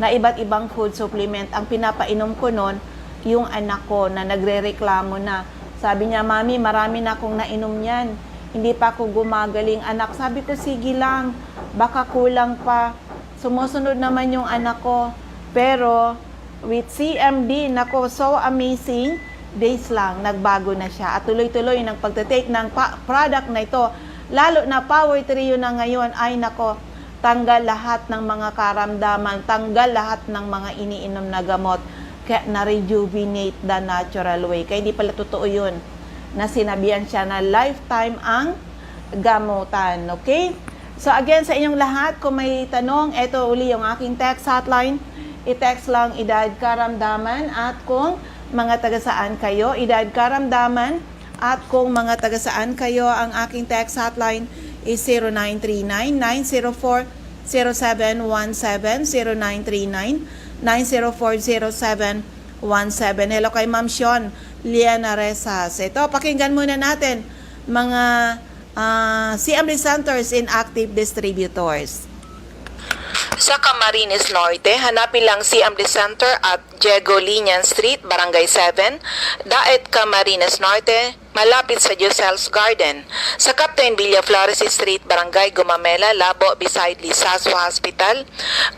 Speaker 3: na iba't ibang food supplement. Ang pinapainom ko noon, yung anak ko na nagre-reklamo na. Sabi niya, Mami, marami na akong nainom yan. Hindi pa ako gumagaling, anak. Sabi ko, sige lang, baka kulang pa. Sumusunod naman yung anak ko. Pero with CMD, nako, so amazing. Days lang, nagbago na siya. At tuloy-tuloy ng pagtatake ng product na ito, lalo na Power Trio na ngayon, ay nako, tanggal lahat ng mga karamdaman, tanggal lahat ng mga iniinom na gamot, kaya na-rejuvenate the natural way. Kaya hindi pala totoo yun, na sinabihan siya na lifetime ang gamutan. Okay? So again, sa inyong lahat, kung may tanong, ito uli yung aking text hotline. I-text lang edad karamdaman at kung mga taga-saan kayo, edad karamdaman, at kung mga taga-saan kayo, ang aking text hotline is 0939-904-0717, 0939-904-0717. Hello kay Ma'am Sean Liana Resas. Ito, pakinggan muna natin mga CMD centers in active distributors.
Speaker 4: Sa Camarines Norte, hanapin lang CMD Center at Diego Linian Street, Barangay 7, Daet, Camarines Norte, malapit sa Josel's Garden. Sa Captain Villaflores Street, Barangay Gumamela, Labo, beside Lisaso Hospital.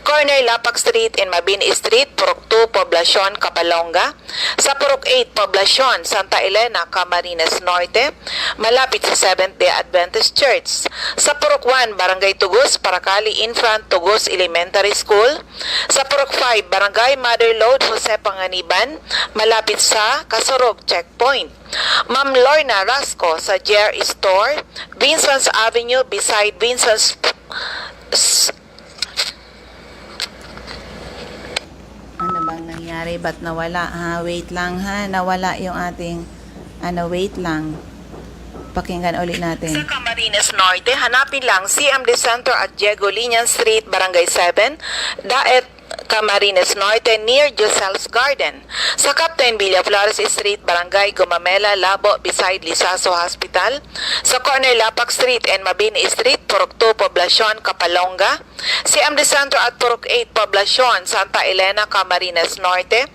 Speaker 4: Corner Lapak Street and Mabini Street, Purok 2, Poblacion, Kapalonga. Sa Purok 8, Poblacion, Santa Elena, Camarines Norte, malapit sa Seventh-day Adventist Church. Sa Purok 1, Barangay Tugos, Paracali, in front Tugos Elementary School. Sa Purok 5, Barangay Mother Lode, Jose Panganiban, malapit sa Kasorog Checkpoint. Ma'am Lorna Rasco sa Jer Store, Vincent's Avenue, beside Vincent's...
Speaker 3: Ano bang nangyari? Ba't nawala? Wait lang ha. Nawala yung ating... wait lang. Pakinggan ulit natin.
Speaker 4: Sa Camarines Norte, hanapin lang CMD Center at Diego Linian Street, Barangay 7, Daet, Camarines Norte, near Josel's Garden. Sa Captain Villaflores Street, Barangay Gumamela, Labo, beside Lisaso Hospital. Sa corner Lapak Street and Mabini Street, Purok 2, Poblacion, Kapalonga. CMD Center at Purok 8, Poblacion, Santa Elena, Camarines Norte.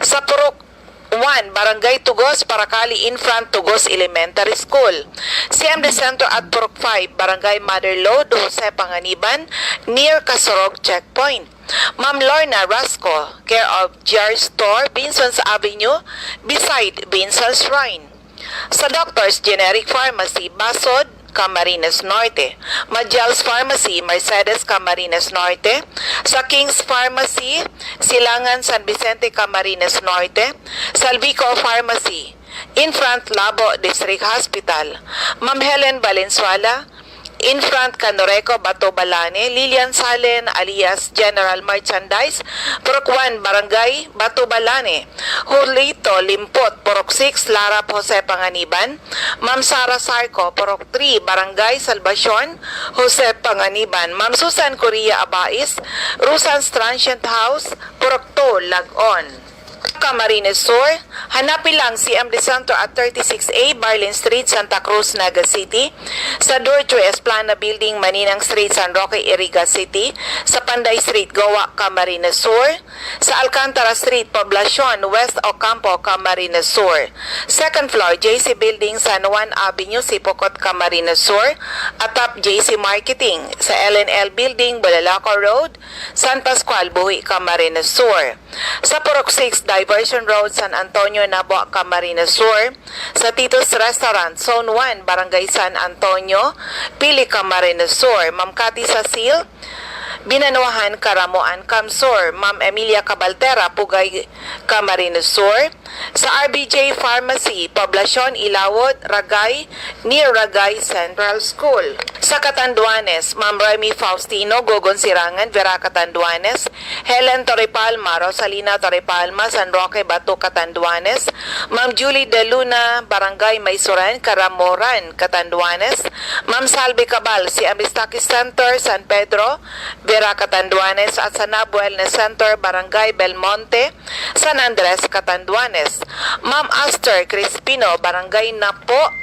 Speaker 4: Sa Purok 1, Barangay Tugos, Paracali, in front Tugos Elementary School. CMD Center at Purok 5, Barangay Mother Lode, Jose Panganiban, near Kasorog Checkpoint. Ma'am Lorna Rasco, care of Jer Store, Vincent's Avenue, beside Vincent's Shrine. Sa Doctor's Generic Pharmacy, Basod, Camarines Norte. Majal's Pharmacy, Mercedes, Camarines Norte. Sa King's Pharmacy, Silangan, San Vicente, Camarines Norte. Salvico Pharmacy, in front Labo District Hospital. Ma'am Helen Valenzuela, in front Canoreco, Bato Balane, Lilian Salen alias General Merchandise, Purok 1, Barangay Bato Balane, Julito Limpot, Purok 6, Lara Jose Panganiban, Ma'am Sara Sarco, Purok 3, Barangay Salvacion, Jose Panganiban, Ma'am Susan Correa Abais, Rusans Transient House, Purok 2, Lagon. Camarines Sur, hanapin lang si MD Santo at 36A Barlin Street, Santa Cruz, Naga City, sa Dorcho Esplana Building, Maninang Street, San Roque, Iriga City, sa Panday Street, Goa, Camarines Sur, sa Alcantara Street, Poblacion, West Ocampo, Camarines Sur, second floor, JC Building, San Juan Avenue, Sipocot, Camarines Sur, atap JC Marketing, sa LNL Building, Balalaco Road, San Pascual, Buhi, Camarines Sur, sa Purok 6, Diversion Road, San Antonio, Nabo, Camarines Sur, sa Tito's Restaurant, Zone 1, Barangay San Antonio, Pili, Camarines Sur, Ma'am Cathy Sasil, Binanuahan, Karamoan, Camsur, Ma'am Emilia Cabaltera, Pugay, Camarines Sur, sa RBJ Pharmacy, Poblacion, Ilawod, Ragay, near Ragay Central School. Sa Catanduanes, Ma'am Remy Faustino, Gogon Sirangan, Vera Catanduanes, Helen Torrepalma, Rosalina Torrepalma, San Roque, Bato, Catanduanes, Ma'am Julie De Luna, Barangay Maysuran, Caramoran, Catanduanes, Ma'am Salve Cabal, si Amistaki Center, San Pedro, Vera Catanduanes, at sa Nab Wellness Center, Barangay Belmonte, San Andres, Catanduanes, Ma'am Aster Crispino, Barangay Napo,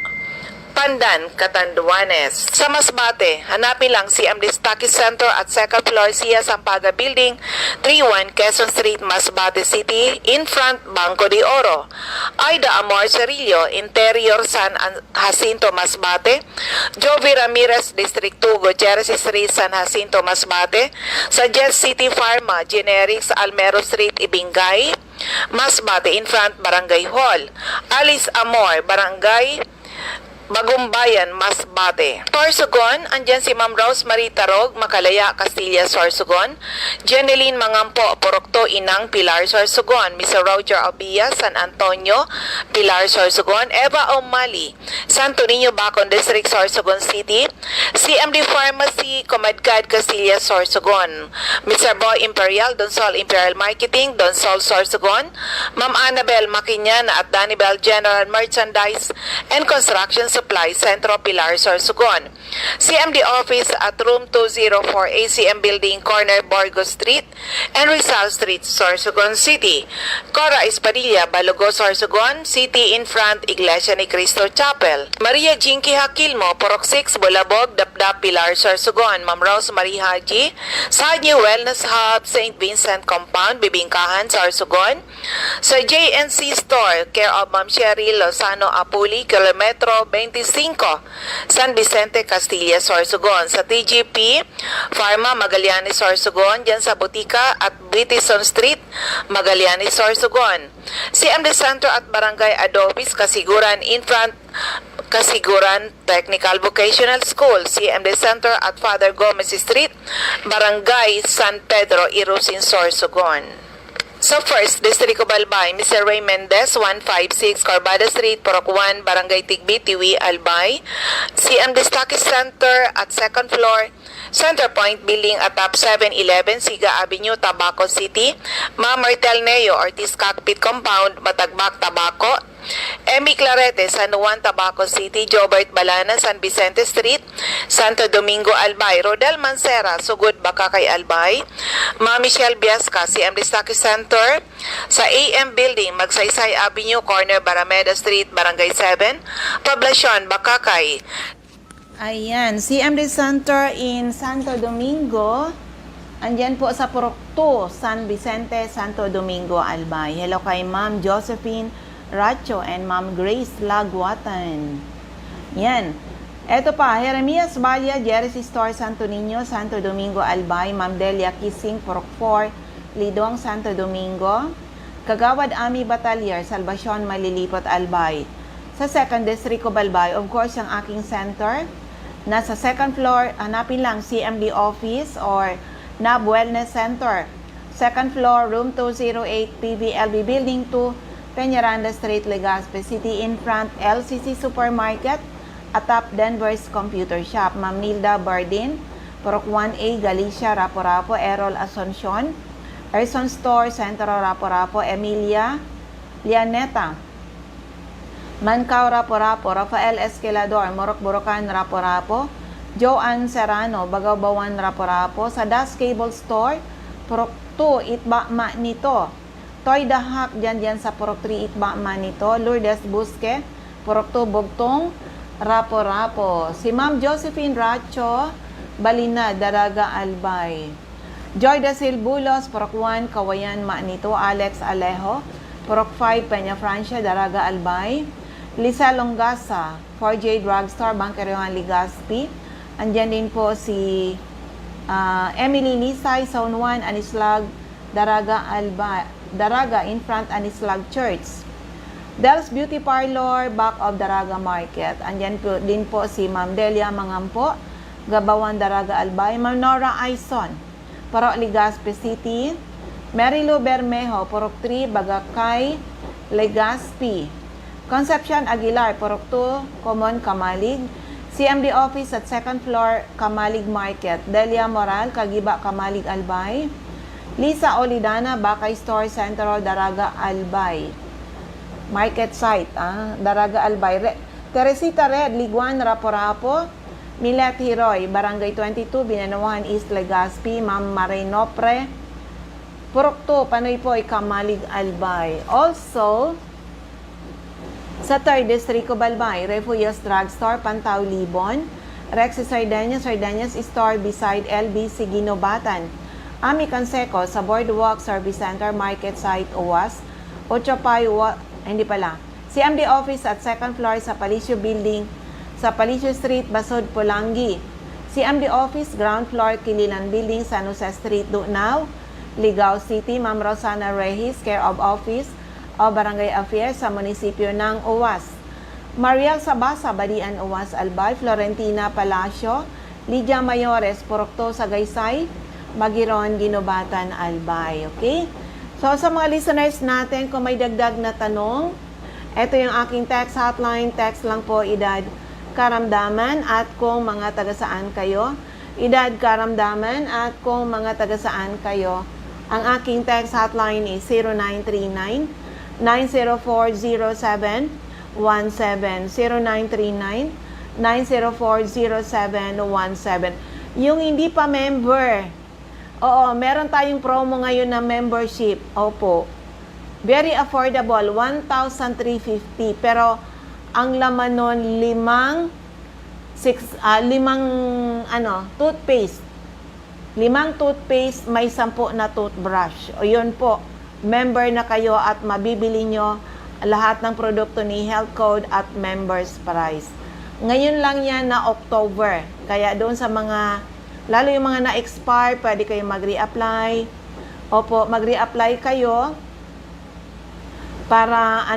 Speaker 4: Pandan, Catanduanes. Sa Masbate, hanapin lang si MD Staki Center at second floor Sia Sampaga Building, 31 Quezon Street, Masbate City, in front Banco de Oro. Aida Amor Cerillo, Interior San Jacinto, Masbate. Jovi Ramirez, District 2, Gutierrez Street, San Jacinto, Masbate. Sa Jet City Pharma, Generics, Almero Street, Ibingay, Masbate, in front Barangay Hall. Alice Amor, Barangay Bagumbayan, Masbate. Sorsogon, andyan si Ma'am Rosemary Tarog, Makalaya, Castilla, Sorsogon. Jeneline Mangampo, Porokto, Inang, Pilar, Sorsogon. Mr. Roger Albia, San Antonio, Pilar, Sorsogon. Eva O'Malley, Santo Niño, Bacon District, Sorsogon City. CMD Pharmacy, Comadcad, Castilla, Sorsogon. Mr. Boy Imperial, Donsol Imperial Marketing, Donsol, Sorsogon. Ma'am Annabel Maquinyan at Danibel General Merchandise and Construction Supply, Centro Pilar, Sorsogon. CMD Office at Room 204 ACM Building, Corner Borgo Street and Rizal Street, Sorsogon City. Cora Espadilla, Balogo, Sorsogon City, in front Iglesia ni Cristo Chapel. Maria Jinky Hakilmo, Porok 6, Bulabog, Dapdap, Pilar, Sorsogon. Ma'am Rose Marie Haji, sa New Wellness Hub, St. Vincent Compound, Bibingkahan, Sorsogon. Sa JNC Store, care of Ma'am Sherry Lozano Apuli, Kilometro 25, San Vicente, Castilla, Sorsogon. Sa TGP Pharma, Magallanes, Sorsogon, dyan sa Butika at Britison Street, Magallanes, Sorsogon. CMD Center at Barangay Adobis, Kasiguran, in front Kasiguran Technical Vocational School. CMD Center at Father Gomez Street, Barangay San Pedro, Irusin, Sorsogon. Sa First District of Albay, Mr. Ray Mendez, 156 Corbada Street, Purok 1, Barangay Tigbi, Tiwi, Albay. CMD Stockist Center at second floor, Center Point Building at top 711, Siga Avenue, Tabaco City. Ma'am Martel Neo, Ortiz Cockpit Compound, Matagbak, Tabaco. Emmy Clarete, San Juan, Tabaco City. Jobert Balana, San Vicente Street, Santo Domingo, Albay. Rodel Mancera, Sugod, Bakakay, Albay. Ma'am Michelle Biasca, CMD Stockist Center sa AM Building, Magsaysay Avenue, Corner Barameda Street, Barangay 7, Poblacion, Bakakay.
Speaker 3: Ayan, CMD Center in Santo Domingo. Andyan po sa Purok 2, San Vicente, Santo Domingo, Albay. Hello kay Ma'am Josephine Racho and Ma'am Grace Lagwatan. Yan. Eto pa, Jeremias Balia, Jersey Store, Santo Niño, Santo Domingo, Albay. Ma'am Delia Kissing, Purok 4, Lidong, Santo Domingo. Kagawad Ami Batalier, Salvacion, Malilipot, Albay. Sa 2nd District of Albay, of course, ang aking center. Nasa second floor, hanapin lang CMD Office or NAB Wellness Center. Second floor, room 208, PVLB Building 2, Peñaranda Street, Legazpi City, in front LCC Supermarket, atap Denver's Computer Shop. Ma'am Nilda Bardin, Purok 1A, Galicia, Rapo-Rapo. Errol Asuncion, Erson Store, Centro, Rapo-Rapo. Emilia Lianeta, Mancao, Rapo-Rapo. Rafael Esquilador, Morok Borocan, Rapo-Rapo. Joanne Serrano, Bagaw-Bawan, Rapo-Rapo. Sa Das Cable Store, Purok 2, Itbama nito. Toy Dahak, dyan sa Purok 3, Itbama nito. Lourdes Busque, Purok 2, Bugtong, Rapo-Rapo. Si Ma'am Josephine Racho, Balina, Daraga, Albay. Joy da Silbulos, Purok 1, Kawayan, Manito. Alex Alejo, Purok 5, Peña Francia, Daraga, Albay. Lisa Longasa, 4J Drugstore, Banquerohan, Legazpi. Andyan din po si Emily Lisay, Zone 1, Anislag, Daraga, Albay. Daraga, in front Anislag Church. Del's Beauty Parlor, back of Daraga Market. Andyan po, din po si Ma'am Delia Mangampo, Gabawan, Daraga, Albay. Ma'am Nora Aison, Purok Legazpi City. Marilu Bermejo, Purok 3, Bagakay, Legazpi. Concepcion Aguilar, Purok 2, Common, Kamalig. CMD Office at 2nd floor, Kamalig Market. Delia Moral, Kagiba, Kamalig, Albay. Lisa Olidana, Bakay Store, Central, Daraga, Albay. Market site, Daraga, Albay. Teresita Red, Liguan, Rapo-Rapo. Milet Hiroy, Barangay 22, Binanuhan East, Legazpi. Ma'am Marinopre, Purok 2, Panoy po, Kamalig, Albay. Also, sa 3rd District Balbay, Refugios Drugstore, Pantaw, Libon. Rexy Sardeñas, Sardeñas Store beside LBC Ginobatan. Ami Canseco sa Boardwalk Service Center, Market Site, UWAS. Ochopay, CMD Office at 2nd floor sa Palicio Building, sa Palicio Street, Basod, Pulangi. CMD Office, ground floor, Kililan Building, San Jose Street, Dunao, Ligao City. Ma'am Rosana Rehis, care of Office o Barangay Affairs sa munisipyo ng UWAS. Mariel Sabasa, Badian, UWAS, Albay. Florentina Palacio, Lydia Mayores, Purok 2, Sagaysay, Magiron, Ginobatan, Albay. Okay? So, sa mga listeners natin, kung may dagdag na tanong, ito yung aking text hotline. Text lang po, edad karamdaman at kung mga taga-saan kayo. Edad karamdaman at kung mga taga-saan kayo. Ang aking text hotline is 0939-904-0717. 0939-904-0717. Yung hindi pa member, oo, meron tayong promo ngayon na membership. Opo. Very affordable, 1,350. Pero ang laman nun, toothpaste. 5 toothpaste, may 10 na toothbrush. O yun po, member na kayo at mabibili nyo lahat ng produkto ni Health Code at members price. Ngayon lang yan na October. Kaya doon sa mga, lalo yung mga na-expire, pwede kayo mag-reapply. Opo, mag-reapply kayo para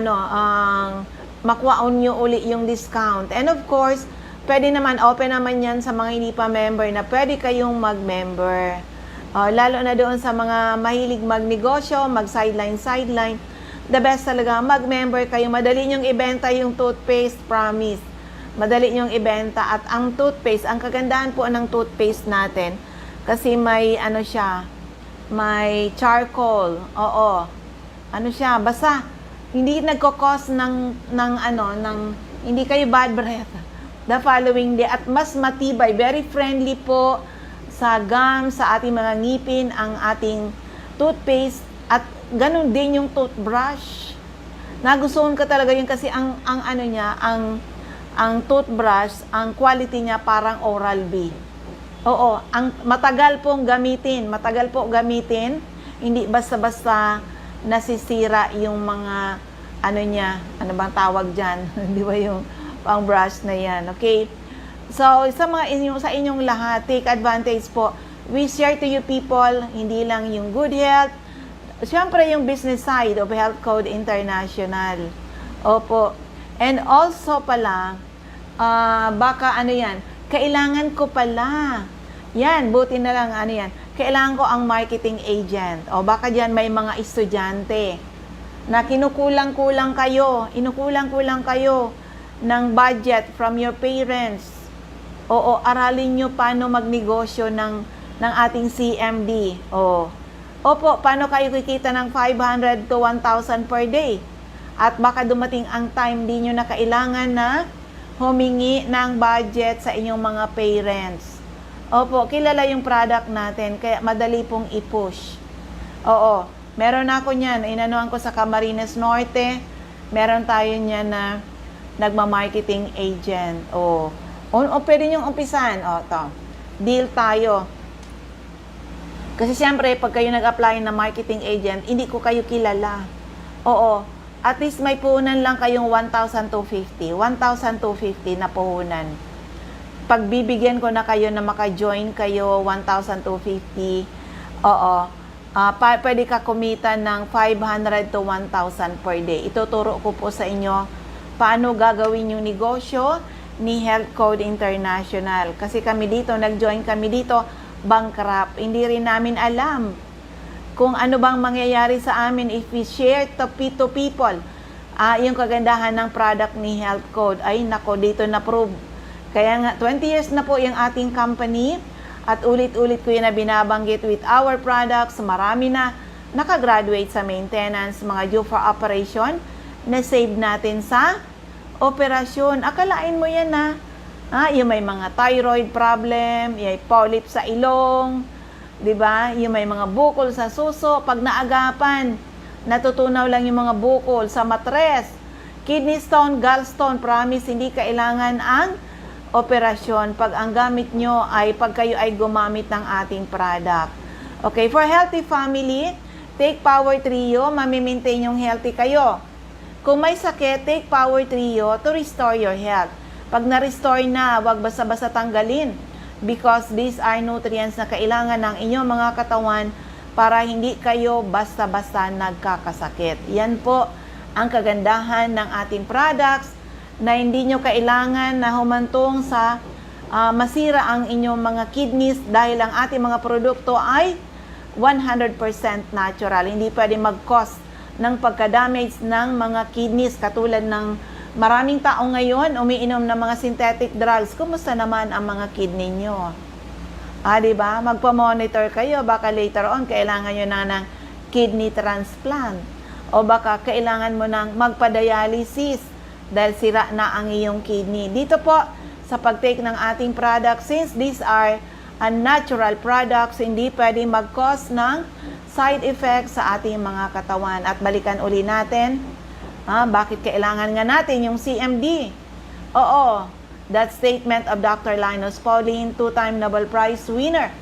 Speaker 3: makuha nyo uli yung discount. And of course, pwede naman, open naman yan sa mga hindi pa member na pwede kayong mag-member. Lalo na doon sa mga mahilig magnegosyo, mag-sideline. The best talaga, mag-member kayo. Madali nyong ibenta yung toothpaste, promise. Madali nyong ibenta. At ang toothpaste, ang kagandahan po ng toothpaste natin, kasi may, may charcoal. Oo. Basta, hindi nagkakos hindi kayo bad breath the following day. At mas matibay, very friendly po sa gums, sa ating mga ngipin, ang ating toothpaste. At ganun din yung toothbrush. Nagustuhan ko talaga yun kasi ang toothbrush, ang quality niya parang Oral-B. Oo, matagal po gamitin. Hindi basta-basta nasisira yung mga ano bang tawag diyan? Di ba yung pang brush na yan? Okay? So, sa inyong lahat, take advantage po. We share to you people, hindi lang yung good health, siyempre yung business side of Health Code International. Opo. And also pala, kailangan ko pala. Yan, buti na lang kailangan ko ang marketing agent. O baka diyan may mga estudyante na inukulang-kulang kayo ng budget from your parents. Oo, aralin nyo paano magnegosyo ng ating CMD. Opo, paano kayo kikita ng 500 to 1,000 per day? At baka dumating ang time di nyo na kailangan na humingi ng budget sa inyong mga parents. Opo, kilala yung product natin, kaya madali pong i-push. Oo, meron ako niyan, inanuan ko sa Camarines Norte, meron tayo niyan na nagma-marketing agent. O pwede nyong umpisan. Deal tayo. Kasi siyempre, pag kayo nag-apply na marketing agent, hindi ko kayo kilala. Oo, at least may puhunan lang kayong 1,250. 1,250 na puhunan. Pagbibigyan ko na kayo na maka-join kayo, 1,250. Pwede ka kumita ng 500 to 1,000 per day. Ituturo ko po sa inyo paano gagawin yung negosyo ni Health Code International. Kasi kami dito, nag-join kami dito, bankrupt. Hindi rin namin alam kung ano bang mangyayari sa amin if we share to people. Yung kagandahan ng product ni Health Code, ay nako, dito na-prove. Kaya nga, 20 years na po yung ating company at ulit-ulit ko yun na binabanggit with our products. Marami na nakagraduate sa maintenance, mga due for operation, na save natin sa operasyon. Akalain mo yan na yung may mga thyroid problem, yung polyp sa ilong, diba? Yung may mga bukol sa suso, pag naagapan, natutunaw lang yung mga bukol sa matres, kidney stone, gallstone, promise, hindi kailangan ang operasyon pag ang gamit nyo ay pag kayo ay gumamit ng ating product. Okay, for healthy family, take Power Trio, mamimaintain yung healthy kayo. Kung may sakit, take Power Trio to restore your health. Pag na-restore na, wag basta-basta tanggalin because these are nutrients na kailangan ng inyong mga katawan para hindi kayo basta-basta nagkakasakit. Yan po ang kagandahan ng ating products na hindi nyo kailangan na humantong sa masira ang inyong mga kidneys dahil ang ating mga produkto ay 100% natural. Hindi pwede mag-cause ng pagka-damage ng mga kidneys katulad ng maraming tao ngayon umiinom ng mga synthetic drugs. Kumusta naman ang mga kidney nyo? Diba? Magpa-monitor kayo. Baka later on, kailangan nyo na ng kidney transplant. O baka kailangan mo ng magpa-dialysis dahil sira na ang iyong kidney. Dito po, sa pag-take ng ating products, since these are natural products, hindi pwede mag-cause ng side effects sa ating mga katawan. At balikan uli natin, bakit kailangan nga natin yung CMD? Oo, that statement of Dr. Linus Pauling, 2-time Nobel Prize winner,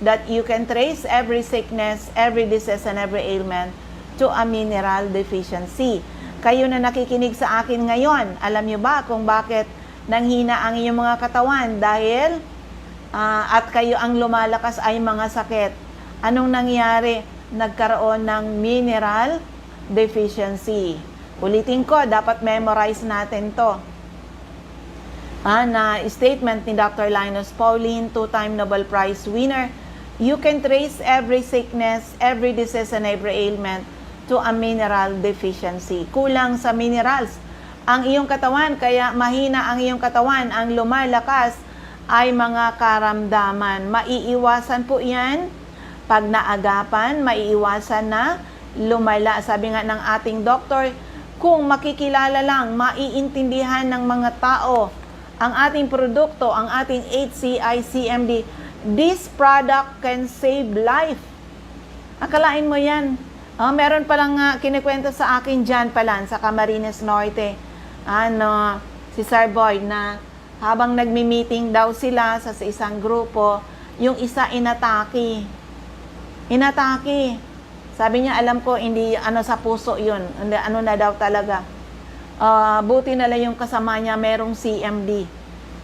Speaker 3: that you can trace every sickness, every disease, and every ailment to a mineral deficiency. Kayo na nakikinig sa akin ngayon, alam nyo ba kung bakit nanghina ang inyong mga katawan? Dahil at kayo ang lumalakas ay mga sakit. Anong nangyari? Nagkaroon ng mineral deficiency. Ulitin ko, dapat memorize natin to. Na statement ni Dr. Linus Pauling, 2-time Nobel Prize winner, you can trace every sickness, every disease, and every ailment to a mineral deficiency. Kulang sa minerals ang iyong katawan, kaya mahina ang iyong katawan. Ang lumalakas ay mga karamdaman. Maiiwasan po yan pag naagapan, maiiwasan na lumala. Sabi nga ng ating doktor, kung makikilala lang, maiintindihan ng mga tao ang ating produkto, ang ating HCI CMD, this product can save life. Akalain mo yan. Meron palang kinikwento sa akin dyan pala, sa Camarines Norte, si Sir Boyd, na habang nagmi-meeting daw sila sa isang grupo, yung isa inatake. Sabi niya, alam ko, hindi sa puso yun. Ano na daw talaga. Buti na lang yung kasama niya, merong CMD.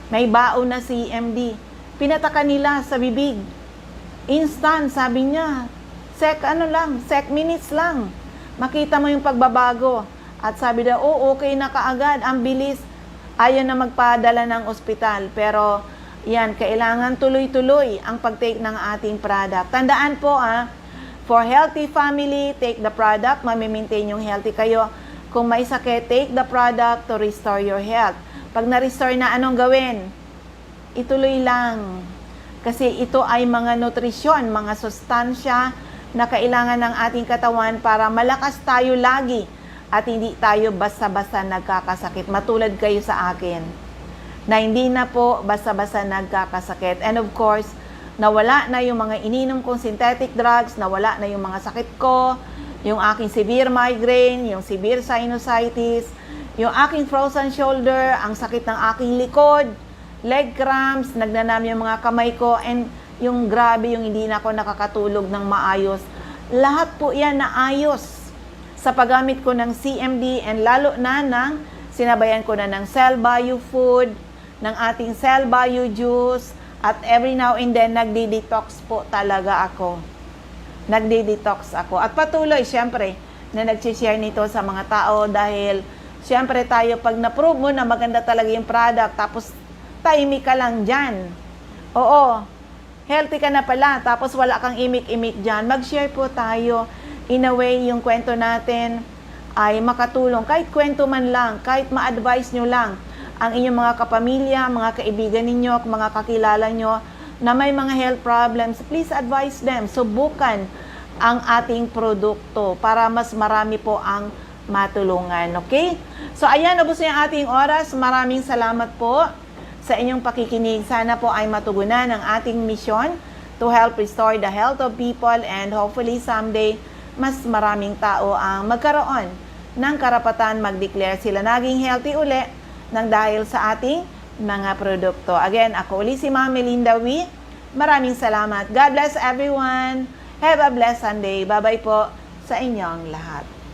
Speaker 3: May baon na CMD. Pinataka nila sa bibig. Instant, sabi niya. Sec minutes lang. Makita mo yung pagbabago. At sabi daw, okay na kaagad. Ang bilis. Ayaw na magpadala ng ospital. Pero, yan, kailangan tuloy-tuloy ang pag-take ng ating product. Tandaan po, for healthy family, take the product, mamimaintain yung healthy kayo. Kung may sakit, take the product to restore your health. Pag na-restore na, anong gawin? Ituloy lang. Kasi ito ay mga nutrisyon, mga sustansya na kailangan ng ating katawan para malakas tayo lagi at hindi tayo basta-basta nagkakasakit. Matulad kayo sa akin na hindi na po basta-basta nagkakasakit. And of course, nawala na yung mga ininom kong synthetic drugs, nawala na yung mga sakit ko, yung aking severe migraine, yung severe sinusitis, yung aking frozen shoulder, ang sakit ng aking likod, leg cramps, nagnanam yung mga kamay ko, and yung grabe, yung hindi na ako nakakatulog ng maayos. Lahat po yan naayos sa paggamit ko ng CMD, and lalo na ng sinabayan ko na ng Cell Bio Food, ng ating Cell Bio Juice, at every now and then, nagdi-detox po talaga ako. Nagdi-detox ako. At patuloy, syempre, na nag-share nito sa mga tao dahil syempre tayo, pag na-prove mo na maganda talaga yung product, tapos tahimik ka lang dyan. Oo, healthy ka na pala, tapos wala kang imik-imik dyan. Mag-share po tayo. In a way, yung kwento natin ay makatulong. Kahit kwento man lang, kahit ma-advise nyo lang ang inyong mga kapamilya, mga kaibigan ninyo, mga kakilala nyo na may mga health problems, please advise them. Subukan ang ating produkto para mas marami po ang matulungan. Okay? So, ayan, ubos na yung ating oras. Maraming salamat po sa inyong pakikinig. Sana po ay matugunan ang ating misyon to help restore the health of people, and hopefully someday, mas maraming tao ang magkaroon ng karapatan mag-declare sila naging healthy uli nang dahil sa ating mga produkto. Again, ako uli si Ma'am Melinda Wee. Maraming salamat. God bless everyone. Have a blessed Sunday. Bye-bye po sa inyong lahat.